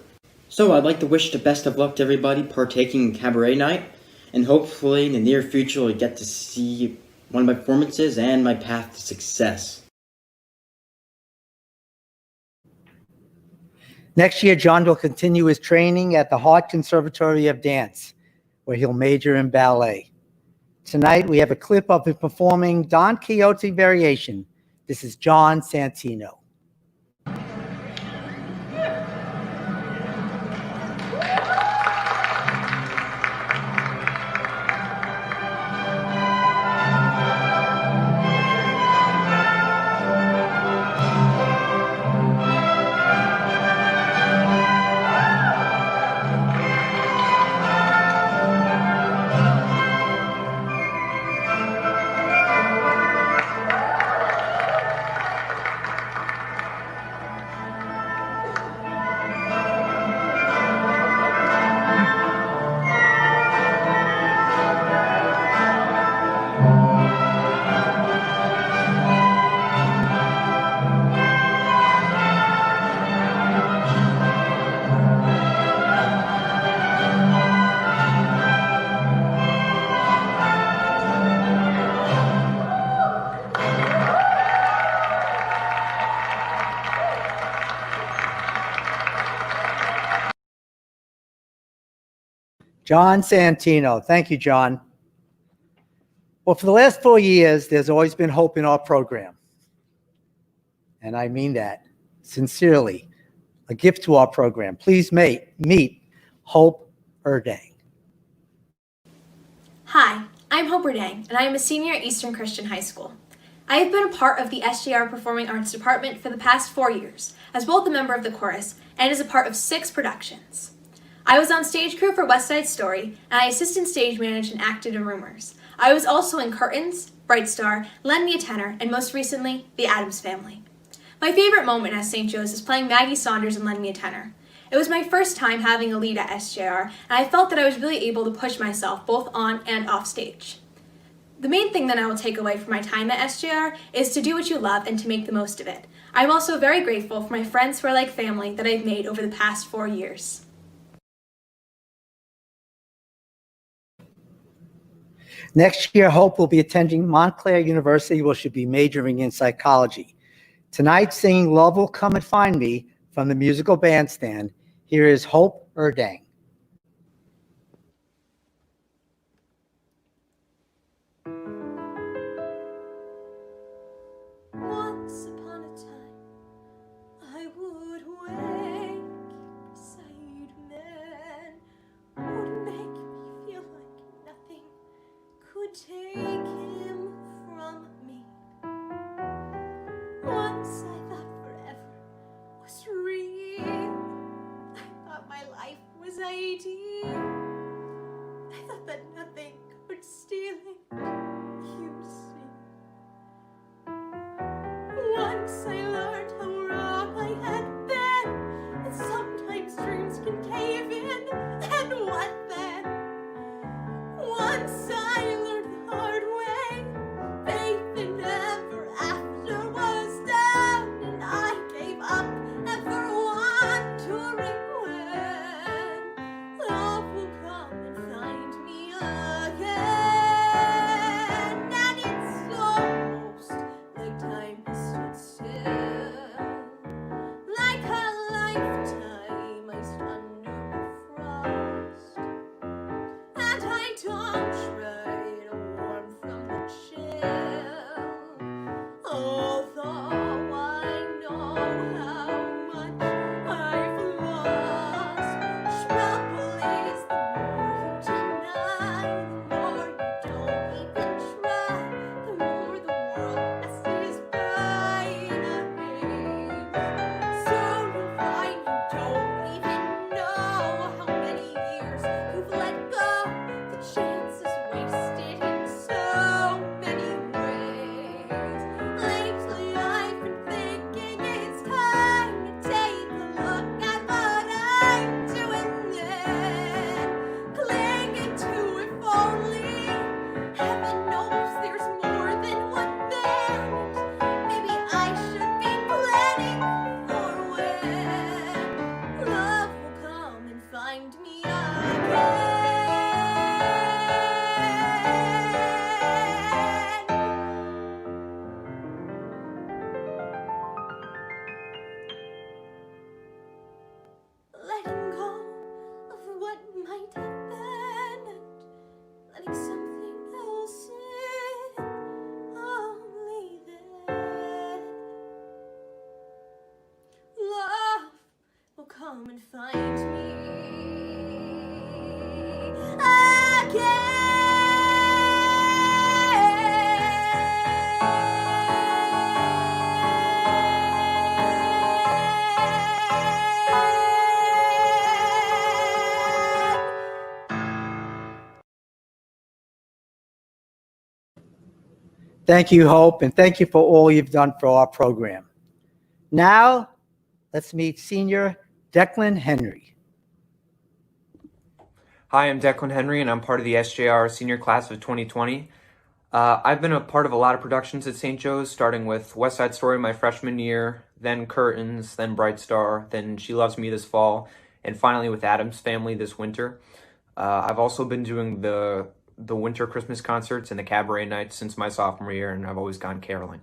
So I'd like to wish the best of luck to everybody partaking in Cabaret Night, and hopefully in the near future you'll get to see one of my performances and my path to success. Next year, John will continue his training at the Hart Conservatory of Dance, where he'll major in ballet. Tonight, we have a clip of him performing Don Quixote Variation. This is John Santino. John Santino. Thank you, John. Well, for the last 4 years, there's always been hope in our program. And I mean that sincerely. A gift to our program. Please meet Hope Erdang. Hi, I'm Hope Erdang, and I am a senior at Eastern Christian High School. I have been a part of the SJR Performing Arts Department for the past 4 years, as both a member of the chorus and as a part of 6 productions. I was on stage crew for West Side Story, and I assistant stage managed and acted in Rumors. I was also in Curtains, Bright Star, Lend Me a Tenor, and most recently, The Addams Family. My favorite moment at St. Joe's is playing Maggie Saunders and Lend Me a Tenor. It was my first time having a lead at SJR, and I felt that I was really able to push myself both on and off stage. The main thing that I will take away from my time at SJR is to do what you love and to make the most of it. I'm also very grateful for my friends who are like family that I've made over the past 4 years. Next year, Hope will be attending Montclair University, where she'll be majoring in psychology. Tonight, singing Love Will Come and Find Me from the musical Bandstand, here is Hope Erdang. Once upon a time, I would wake beside men who would make me feel like nothing could take him from me. Once I thought forever was real. I thought my life was ideal. I thought that nothing could steal it, you see. Once I learned how wrong I had been, and sometimes dreams can cave in, and what then? Once I learned the hard way, faith in ever after was down, and I gave up ever wondering when love will come and find me again. And it's almost like time has stood still, like a lifetime iced under frost. And I don't try to warm from the chill, although I know how much I've lost. Trouble is, the more you deny, the more you don't even try, the more the world passes by in a haze. Soon you'll find you don't even know how many years you've let go. The chances wasted in so many ways. Lately I've been thinking it's time to take a look at what I'm doing then. Clinging to if only. Heaven knows there's more than one band. Maybe I should be planning for when love will come and find me again. Letting go of what might have been and letting something else in, only then love will come and find me Thank you, Hope, and thank you for all you've done for our program. Now, let's meet Senior Declan Henry. Hi, I'm Declan Henry, and I'm part of the SJR senior class of 2020. I've been a part of a lot of productions at St. Joe's, starting with West Side Story my freshman year, then Curtains, then Bright Star, then She Loves Me this fall, and finally with Addams Family this winter. I've also been doing the winter Christmas concerts and the Cabaret Night since my sophomore year, and I've always gone caroling.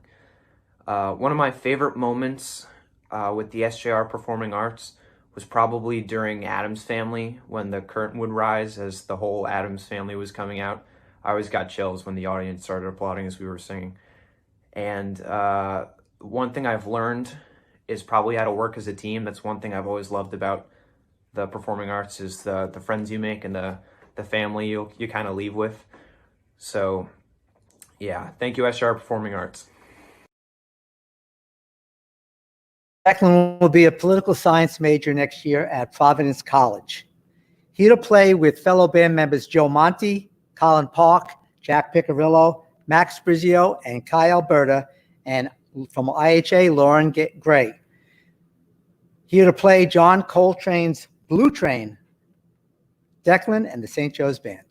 One of my favorite moments with the SJR Performing Arts was probably during Addams Family, when the curtain would rise as the whole Addams Family was coming out. I always got chills when the audience started applauding as we were singing. And one thing I've learned is probably how to work as a team. That's one thing I've always loved about the performing arts, is the friends you make and the family you kind of leave with. So yeah, thank you, SJR Performing Arts. Declan will be a political science major next year at Providence College. Here to play with fellow band members Joe Monti, Colin Park, Jack Piccirillo, Max Brizio, and Kai Alberta, and from IHA, Lauren Gray. Here to play John Coltrane's Blue Train, Declan and the St. Joe's Band.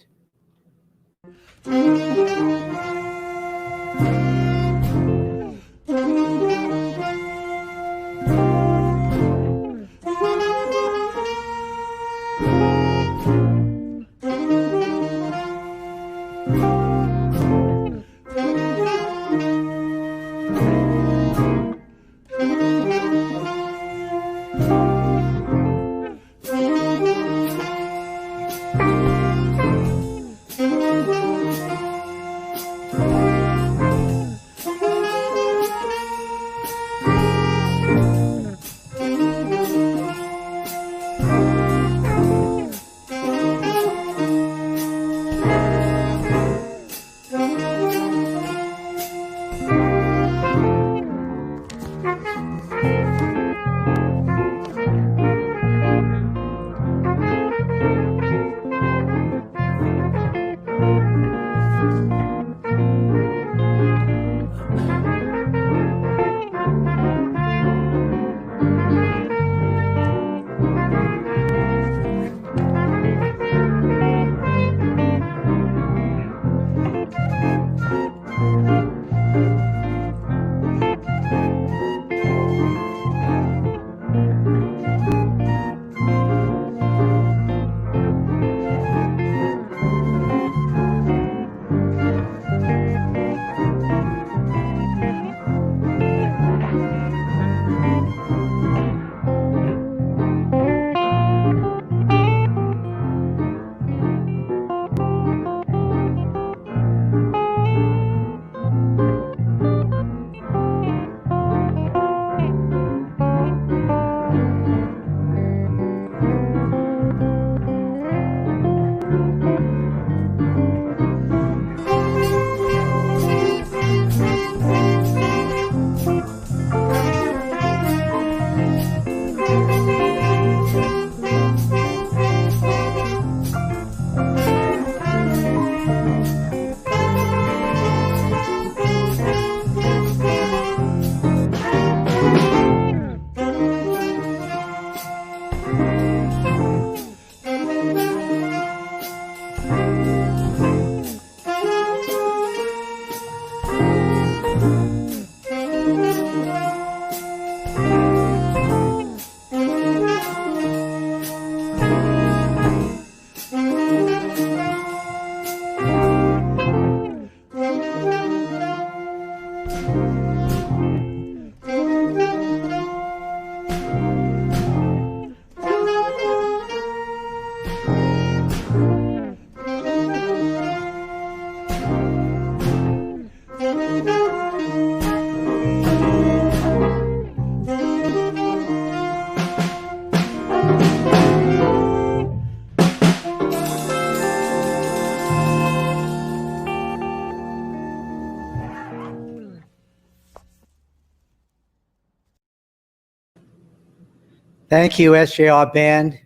Thank you, SJR Band,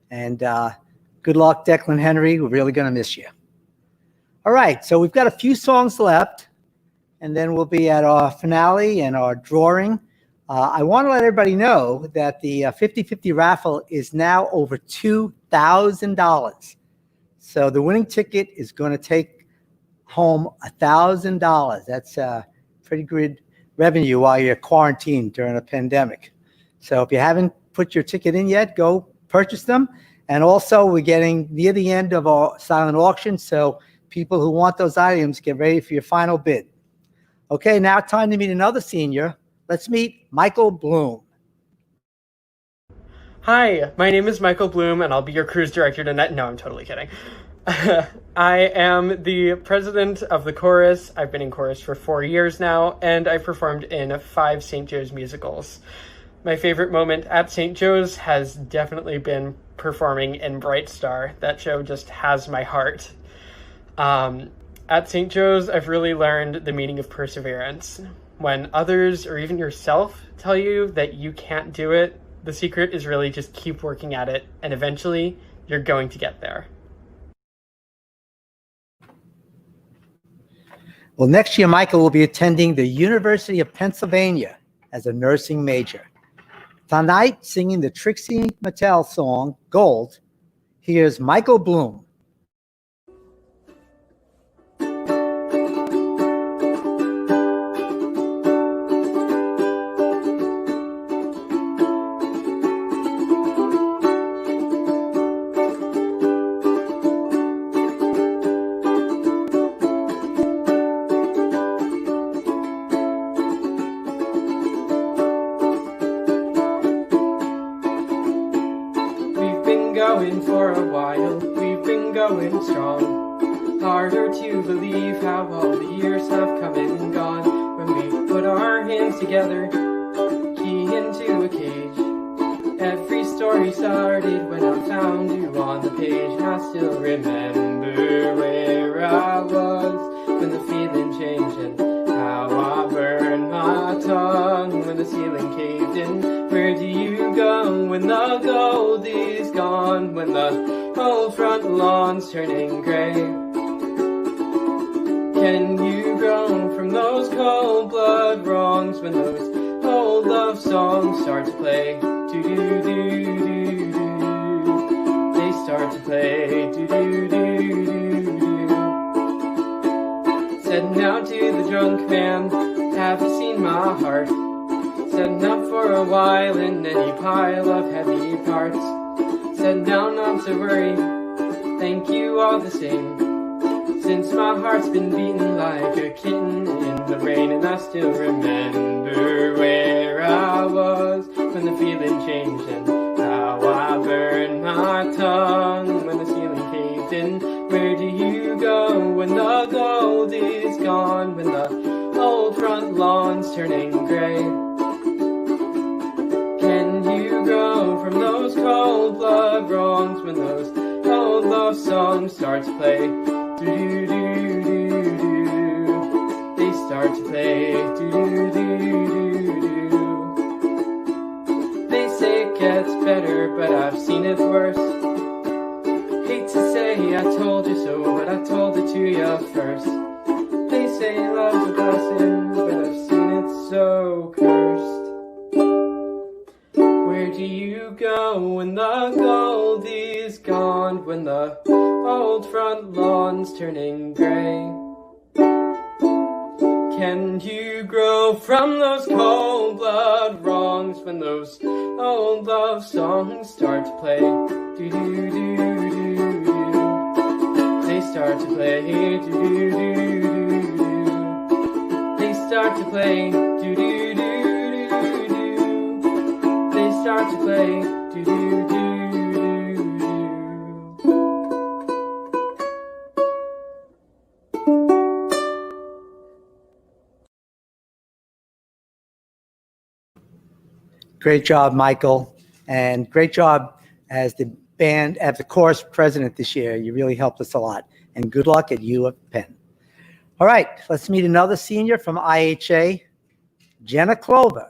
and good luck, Declan Henry. We're really going to miss you. All right, so we've got a few songs left, and then we'll be at our finale and our drawing. I want to let everybody know that the 50/50 raffle is now over $2,000. So the winning ticket is going to take home $1,000. That's pretty good revenue while you're quarantined during a pandemic. So if you haven't put your ticket in yet, go purchase them. And also, we're getting near the end of our silent auction, so people who want those items, get ready for your final bid. Okay, now time to meet another senior. Let's meet Michael Bloom. Hi, my name is Michael Bloom, and I'll be your cruise director tonight. No, I'm totally kidding. I am the president of the chorus. I've been in chorus for 4 years now, and I've performed in 5 St. Joe's musicals. My favorite moment at St. Joe's has definitely been performing in Bright Star. That show just has my heart. At St. Joe's, I've really learned the meaning of perseverance. When others, or even yourself, tell you that you can't do it, the secret is really just keep working at it, and eventually, you're going to get there. Well, next year, Michael will be attending the University of Pennsylvania as a nursing major. Tonight, singing the Trixie Mattel song, Gold, here's Michael Bloom. Going for a while, we've been going strong. Harder to believe how all the years have come and gone. When we put our hands together, key into a cage. Every story started when I found you on the page. And I still remember where I was when the feeling changed and how I burned my tongue when the ceiling caved in. Where do you go when the gold is gone? When the whole front lawn's turning gray? Can you grow from those cold blood wrongs? When those old love songs start to play, do-do-do-do-do, they start to play, do-do-do-do-do. Said now to the drunk man, have you seen my heart? Said not for a while in any pile of heavy parts. Said now not to worry, thank you all the same. Since my heart's been beating like a kitten in the rain. And I still remember where I was when the feeling changed and how I burned my tongue when the ceiling caved in. Where do you go when the gold is gone? When the old front lawn's turning gray? Can you grow from those cold blood wrongs? When those old love songs start to play, do-do-do-do-do, they start to play, do-do-do-do-do. They say it gets better, but I've seen it worse. Hate to say I told you so, but I told it to you first. They say love's a blessing, but I've seen it so cursed. Where do you go when the gold is gone? When the old front lawn's turning gray? Can you grow from those cold blood wrongs? When those old love songs start to play, do-do-do-do-do, they start to play, do-do-do-do-do, they start to play, do-do-do-do-do, they start to play, do-do-do-do-do. Great job, Michael, and great job as the band, as the chorus president this year. You really helped us a lot, and good luck at U of Penn. All right, let's meet another senior from IHA, Jenna Clover.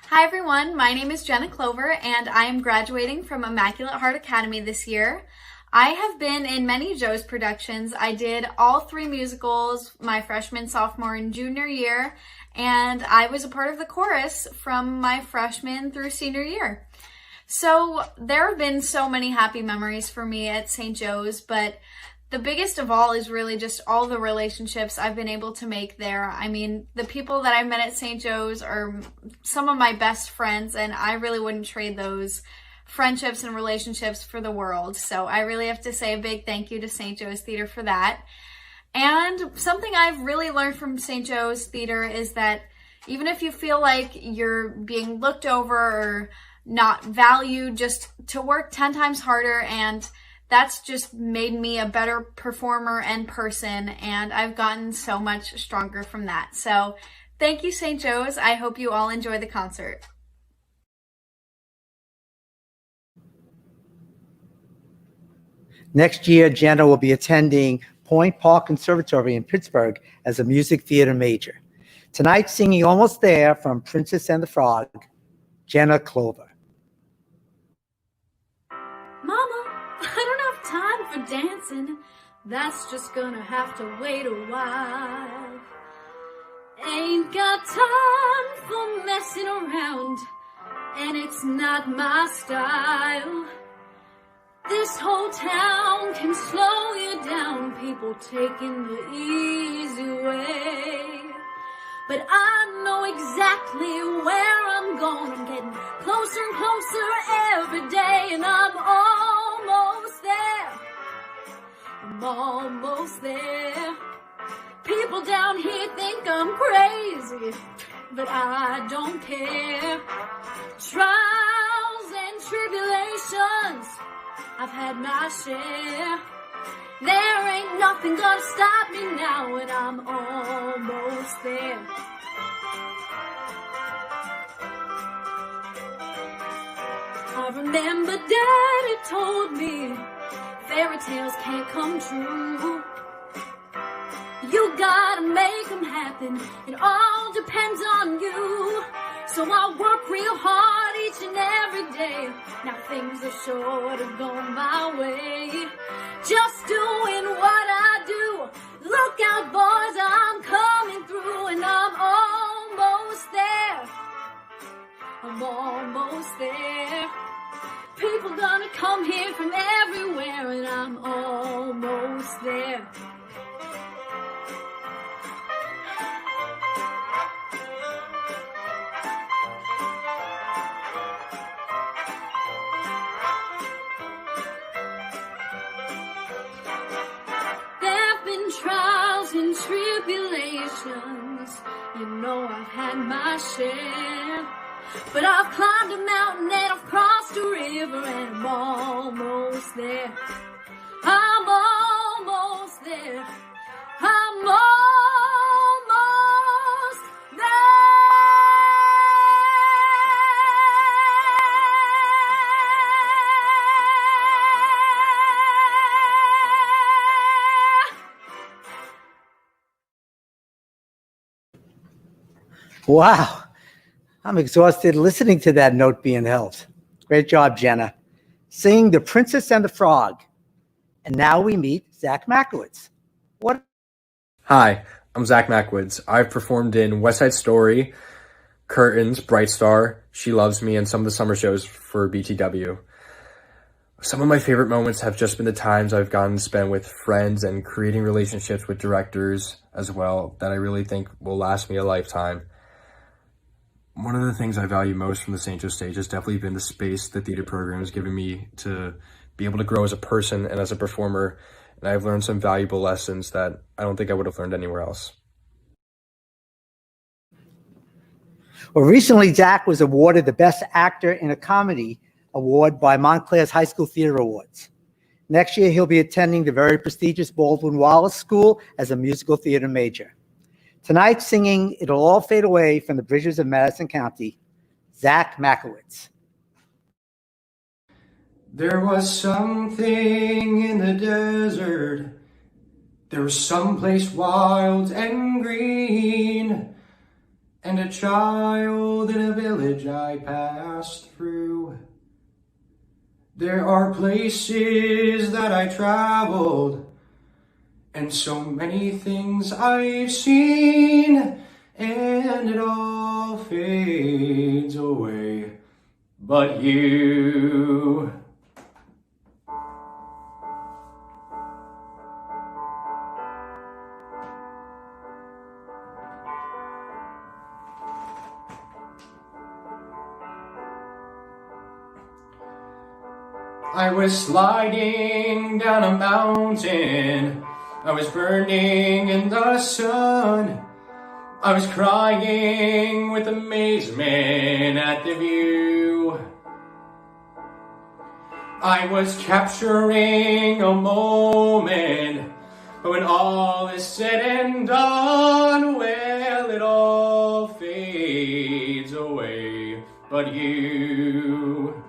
Hi everyone, my name is Jenna Clover and I am graduating from Immaculate Heart Academy this year. I have been in many Joe's productions. I did all 3 musicals my freshman, sophomore, and junior year, and I was a part of the chorus from my freshman through senior year. So there have been so many happy memories for me at St. Joe's, but the biggest of all is really just all the relationships I've been able to make there. I mean, the people that I've met at St. Joe's are some of my best friends, and I really wouldn't trade those friendships and relationships for the world. So I really have to say a big thank you to St. Joe's Theater for that. And something I've really learned from St. Joe's Theater is that even if you feel like you're being looked over or not valued, just to work 10 times harder, and that's just made me a better performer and person, and I've gotten so much stronger from that. So thank you, St. Joe's. I hope you all enjoy the concert. Next year, Jenna will be attending Point Park Conservatory in Pittsburgh as a music theater major. Tonight, singing Almost There from Princess and the Frog, Jenna Clover. Mama, I don't have time for dancing. that's just gonna have to wait a while. Ain't got time for messing around, and it's not my style. This whole town can slow you down, people taking the easy way. But I know exactly where I'm going. I'm getting closer and closer every day, and I'm almost there. I'm almost there. People down here think I'm crazy, but I don't care. Trials and tribulations, I've had my share. There ain't nothing gonna stop me now, and I'm almost there. I remember Daddy told me fairy tales can't come true. You gotta make them happen, it all depends on you. So I work real hard each and every day. Now things are sure to go my way. Just doing what I do. Look out, boys, I'm coming through, and I'm almost there. I'm almost there. People gonna come here from everywhere, and I'm almost there. Trials and tribulations, you know I've had my share. But I've climbed a mountain and I've crossed a river, and I'm almost there. I'm almost there. I'm almost there. Wow, I'm exhausted listening to that note being held. Great job, Jenna. Singing The Princess and the Frog. And now we meet Zach Makowitz. What? Hi, I'm Zach Makowitz. I've performed in West Side Story, Curtains, Bright Star, She Loves Me, and some of the summer shows for BTW. Some of my favorite moments have just been the times I've gotten to spend with friends and creating relationships with directors as well that I really think will last me a lifetime. One of the things I value most from the St. Joe stage has definitely been the space the theater program has given me to be able to grow as a person and as a performer, and I've learned some valuable lessons that I don't think I would have learned anywhere else. Well, recently, Zach was awarded the Best Actor in a Comedy Award by Montclair's High School Theater Awards. Next year, he'll be attending the very prestigious Baldwin Wallace School as a musical theater major. Tonight, singing It'll All Fade Away from the Bridges of Madison County, Zach Makowitz. There was something in the desert. There was someplace wild and green, and a child in a village I passed through. There are places that I traveled, and so many things I've seen, and it all fades away, but you. I was sliding down a mountain, I was burning in the sun, I was crying with amazement at the view. I was capturing a moment, but when all is said and done, well, it all fades away, but you.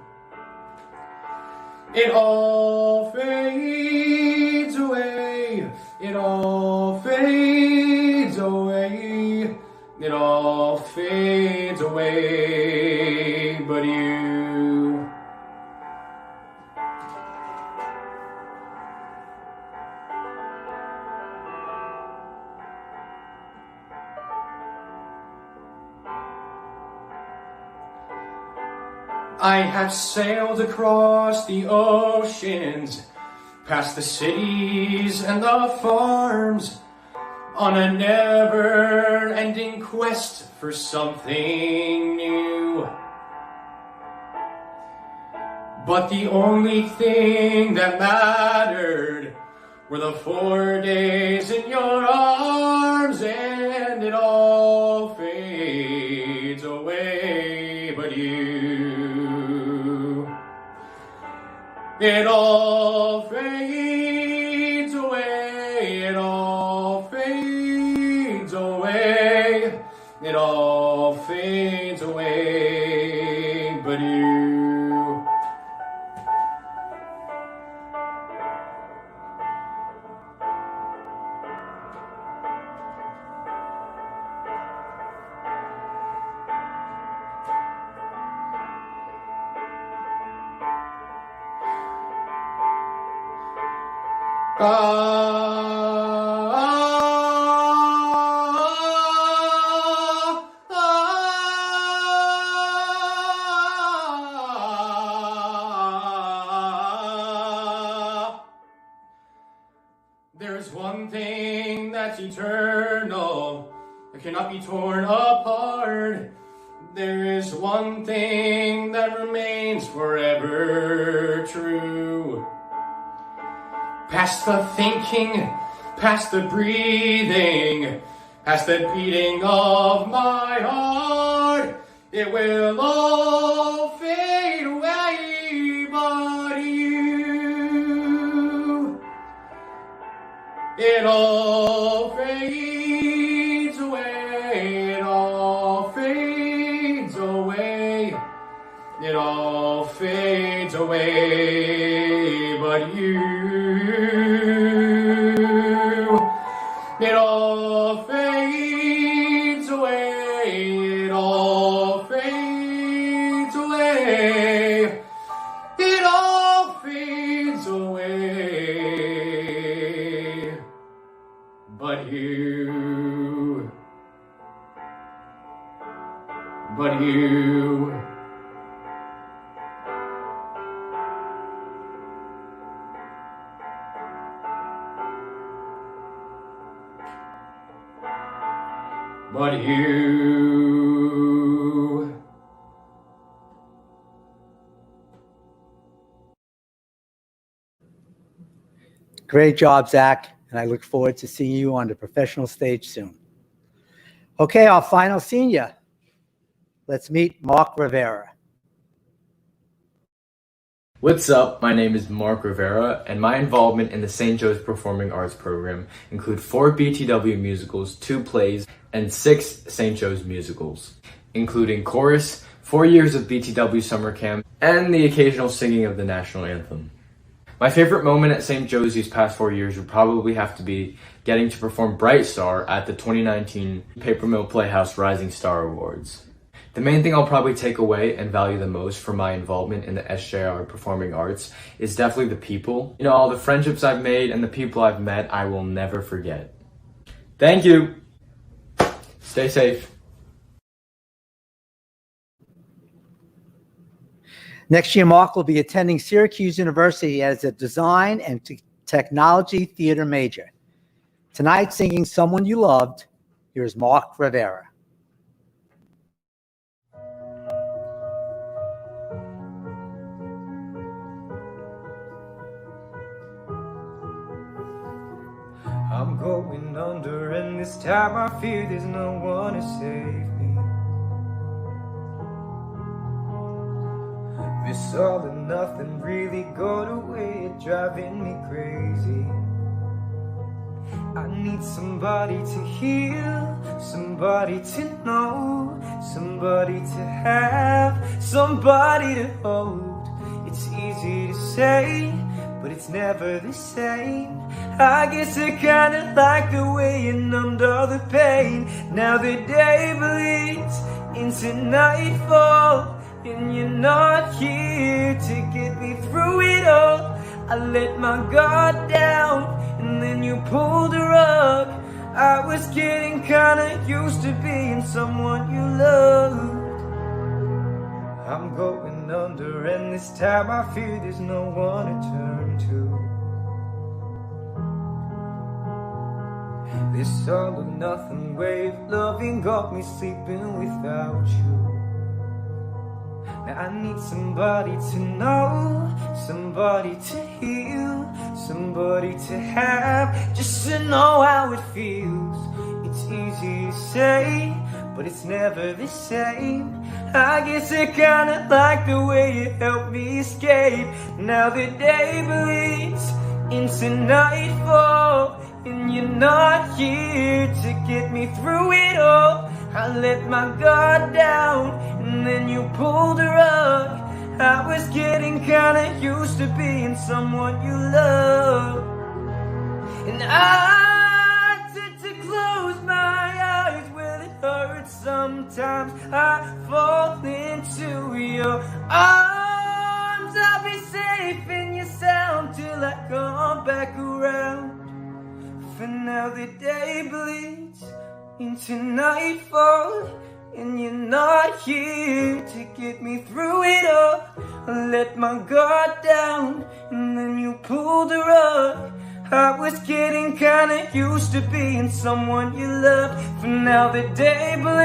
It all fades away, it all fades away, it all fades away, but you. I have sailed across the oceans, past the cities and the farms, on a never-ending quest for something new. But the only thing that mattered were the 4 days in your arms, and it all fades away but you. It all fades away, it all fades away, it all fades away but you. There's one thing that's eternal, that cannot be torn apart. There is one thing that remains forever true. Past the thinking, past the breathing, past the beating of my heart, it will all fade away but you. It all fades away, it all fades away, it all fades away but you. It all fades away, it all fades away, it all fades away but you, but you. But you. Great job, Zach, and I look forward to seeing you on the professional stage soon. Okay, our final senior. Let's meet Mark Rivera. What's up? My name is Mark Rivera, and my involvement in the St. Joe's Performing Arts program include 4 BTW musicals, 2 plays, and 6 St. Joe's musicals, including chorus, 4 years of BTW summer camp, and the occasional singing of the national anthem. My favorite moment at St. Joe's these past 4 years would probably have to be getting to perform Bright Star at the 2019 Paper Mill Playhouse Rising Star Awards. The main thing I'll probably take away and value the most from my involvement in the SJR Performing Arts is definitely the people. You know, all the friendships I've made and the people I've met, I will never forget. Thank you. Stay safe. Next year, Mark will be attending Syracuse University as a design and technology theater major. Tonight, singing Someone You Loved, here's Mark Rivera. I'm going under, and this time I fear there's no one to save me. This all and nothing really got away, it's driving me crazy. I need somebody to heal, somebody to know, somebody to have, somebody to hold. It's easy to say, but it's never the same. I guess I kinda like the way you numbed all the pain. Now the day bleeds into nightfall, and you're not here to get me through it all. I let my guard down, and then you pulled the rug. I was getting kinda used to being someone you loved. I'm going under, and this time I fear there's no one to turn to. This all or nothing way of loving got me sleeping without you. Now I need somebody to know, somebody to heal, somebody to have, just to know how it feels. It's easy to say, but it's never the same. I guess I kinda like the way you helped me escape. Now the day bleeds into nightfall, and you're not here to get me through it all. I let my guard down, and then you pulled the rug. I was getting kinda used to being someone you love, and I tend to close my eyes when it hurts. Sometimes I fall into your arms. I'll be safe in your sound till I come back around. For now the day bleeds into nightfall, and you're not here to get me through it all. I let my guard down, and then you pulled the rug. I was getting kinda used to being someone you loved. For now the day bleeds,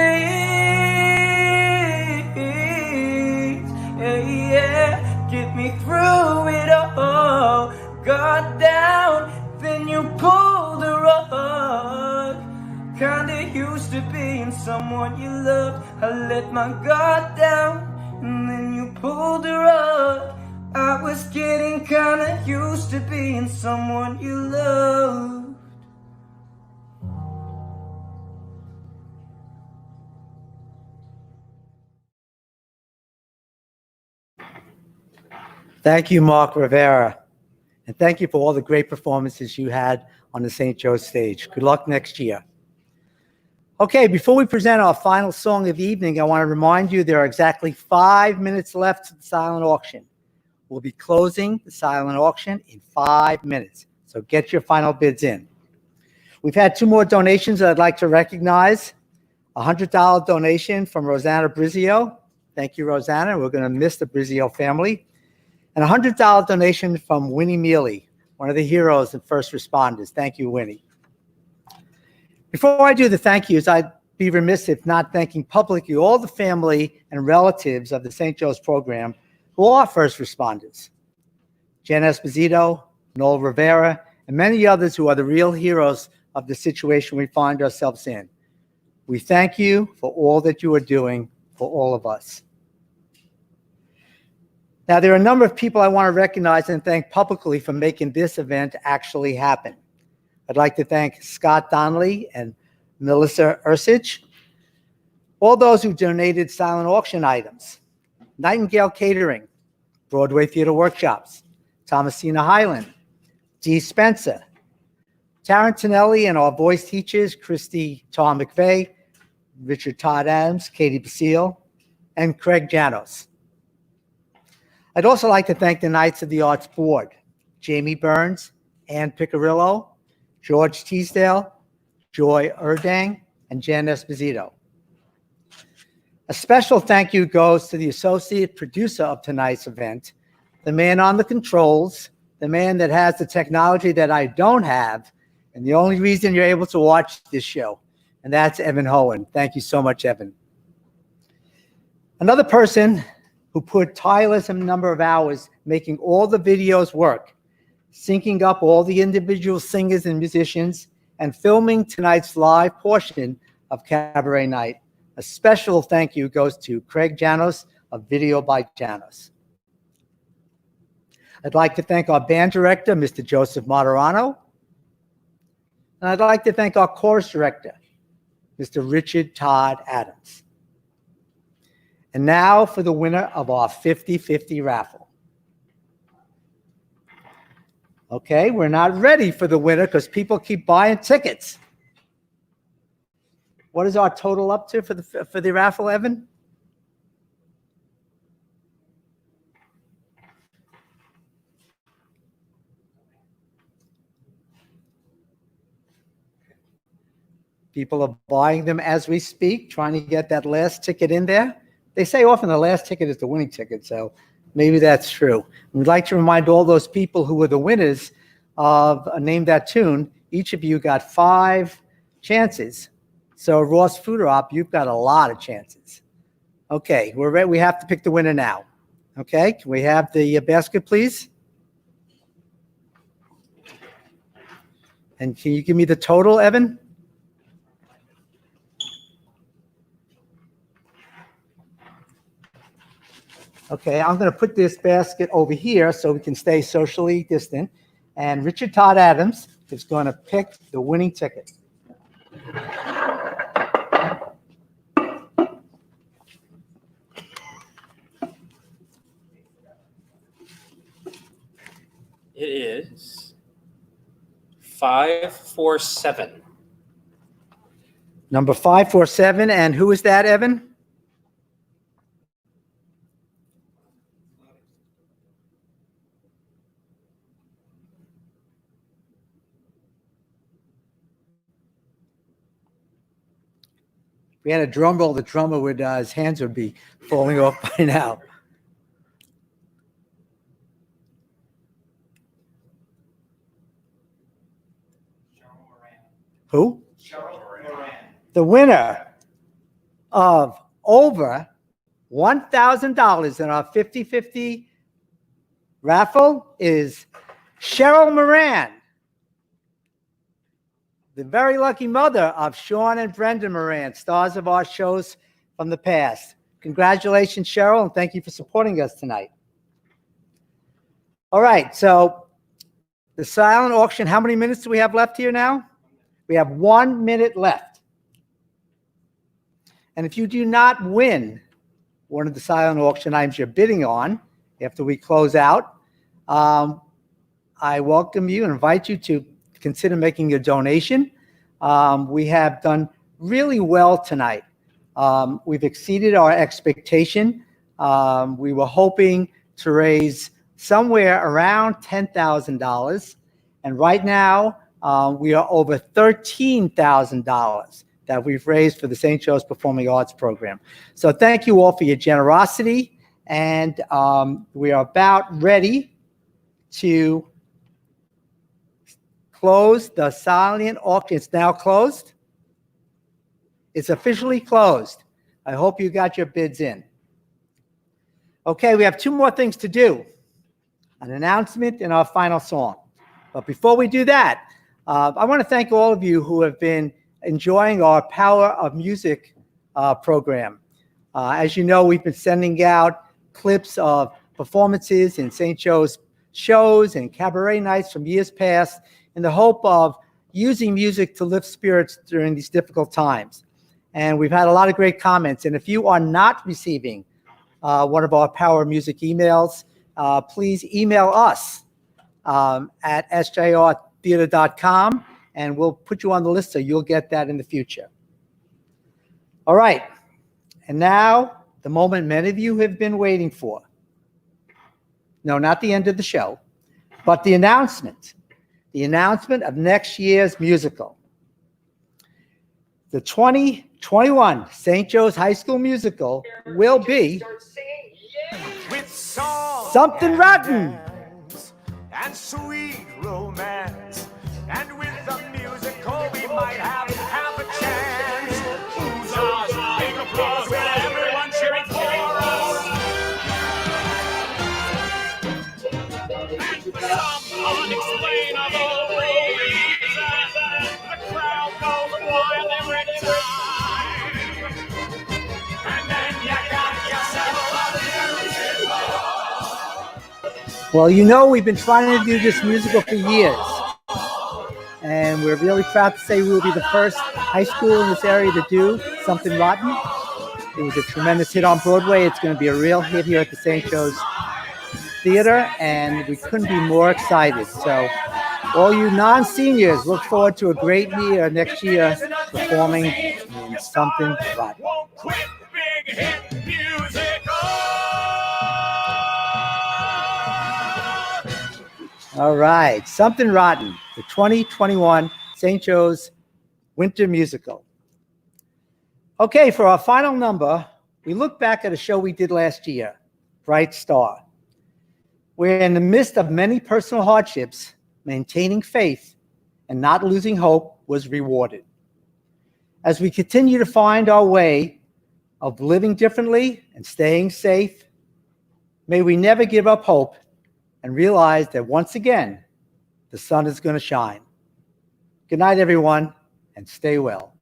yeah, get me through it all. Guard down, then you pulled the rug. Kinda used to being someone you loved. I let my guard down, and then you pulled the rug. I was getting kinda used to being someone you loved. Thank you, Mark Rivera. And thank you for all the great performances you had on the St. Joe's stage. Good luck next year. Okay, before we present our final song of the evening, I want to remind you there are exactly 5 minutes left to the silent auction. We'll be closing the silent auction in 5 minutes, so get your final bids in. We've had 2 more donations that I'd like to recognize. A $100 donation from Rosanna Brizio. Thank you, Rosanna. We're going to miss the Brizio family. And a $100 donation from Winnie Mealy, one of the heroes and first responders. Thank you, Winnie. Before I do the thank yous, I'd be remiss if not thanking publicly all the family and relatives of the St. Joe's program who are first responders. Jen Esposito, Noel Rivera, and many others who are the real heroes of the situation we find ourselves in. We thank you for all that you are doing for all of us. Now, there are a number of people I want to recognize and thank publicly for making this event actually happen. I'd like to thank Scott Donnelly and Melissa Ursich, all those who donated silent auction items, Nightingale Catering, Broadway Theater Workshops, Thomasina Highland, Dee Spencer, Tarantinelli and our voice teachers, Christy Tom McVeigh, Richard Todd Adams, Katie Basile, and Craig Janos. I'd also like to thank the Knights of the Arts Board, Jamie Burns, Ann Piccarillo, George Teasdale, Joy Erdang, and Jan Esposito. A special thank you goes to the associate producer of tonight's event, the man on the controls, the man that has the technology that I don't have, and the only reason you're able to watch this show, and that's Evan Hohen. Thank you so much, Evan. Another person who put tireless number of hours making all the videos work, syncing up all the individual singers and musicians, and filming tonight's live portion of Cabaret Night. A special thank you goes to Craig Janos of Video by Janos. I'd like to thank our band director, Mr. Joseph Moderano. And I'd like to thank our chorus director, Mr. Richard Todd Adams. And now for the winner of our 50-50 raffle. Okay, we're not ready for the winner because people keep buying tickets. What is our total up to for the raffle, Evan? People are buying them as we speak, trying to get that last ticket in there. They say often the last ticket is the winning ticket, so maybe that's true. We'd like to remind all those people who were the winners of Name That Tune, each of you got 5 chances. So Ross Fooderop, you've got a lot of chances. Okay, we're ready. We have to pick the winner now. Okay, can we have the basket, please? And can you give me the total, Evan? Okay, I'm going to put this basket over here so we can stay socially distant. And Richard Todd Adams is going to pick the winning ticket. It is 547. Number 547. And who is that, Evan? If we had a drum roll, the drummer would, his hands would be falling off by now. Who? The winner of over $1,000 in our 50-50 raffle is Cheryl Moran, the very lucky mother of Sean and Brendan Moran, stars of our shows from the past. Congratulations, Cheryl, and thank you for supporting us tonight. All right, so the silent auction, how many minutes do we have left here now? We have 1 minute left. And if you do not win one of the silent auction items you're bidding on after we close out, I welcome you and invite you to consider making a donation. We have done really well tonight. We've exceeded our expectation. We were hoping to raise somewhere around $10,000. And right now, we are over $13,000 that we've raised for the St. Joe's Performing Arts Program. So thank you all for your generosity. And we are about ready to close the silent auction. It's now closed. It's officially closed. I hope you got your bids in. Okay, we have 2 more things to do. An announcement and our final song. But before we do that, I want to thank all of you who have been enjoying our Power of Music program. As you know, we've been sending out clips of performances in St. Joe's shows and cabaret nights from years past in the hope of using music to lift spirits during these difficult times. And we've had a lot of great comments. And if you are not receiving one of our Power of Music emails, please email us at sjrtheater.com, and we'll put you on the list so you'll get that in the future. All right. And now, the moment many of you have been waiting for. No, not the end of the show, but the announcement. The announcement of next year's musical. The 2021 St. Joe's High School Musical will be Something Rotten. And sweet romance, and with the musical we might have a chance. Who's ours? Big applause with everyone cheering for us. And for some unexplainable reason, the crowd goes wild every time. And then you got yourself a musical. Well, you know, we've been trying to do this musical for years. And we're really proud to say we will be the first high school in this area to do Something Rotten. It was a tremendous hit on Broadway. It's going to be a real hit here at the St. Joe's Theater, and we couldn't be more excited. So all you non-seniors, look forward to a great year next year performing in Something Rotten. All right, Something Rotten, the 2021 St. Joe's Winter Musical. Okay, for our final number, we look back at a show we did last year, Bright Star, where in the midst of many personal hardships, maintaining faith and not losing hope was rewarded. As we continue to find our way of living differently and staying safe, may we never give up hope and realize that once again, the sun is going to shine. Good night, everyone, and stay well.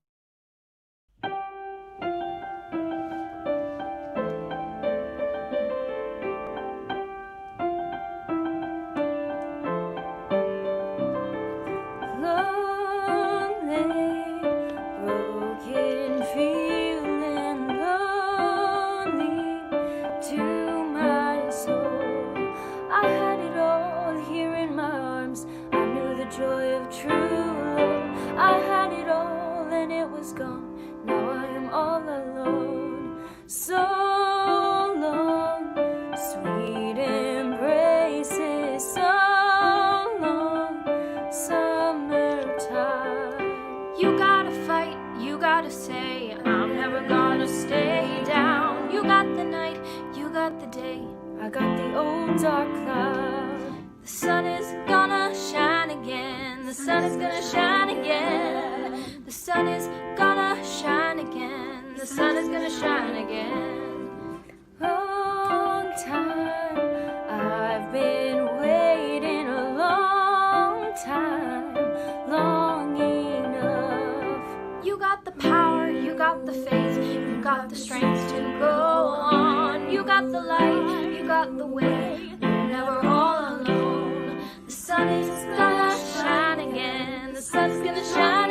I got the old dark cloud. The sun is gonna shine again. The sun is gonna shine again. The sun is gonna shine again. The sun is gonna shine again. Long time I've been waiting, a long time, long enough. You got the power, you got the faith, you got the strength to go on. You got the light, you got the way, you're never all alone. The sun is gonna shine again, the sun's gonna shine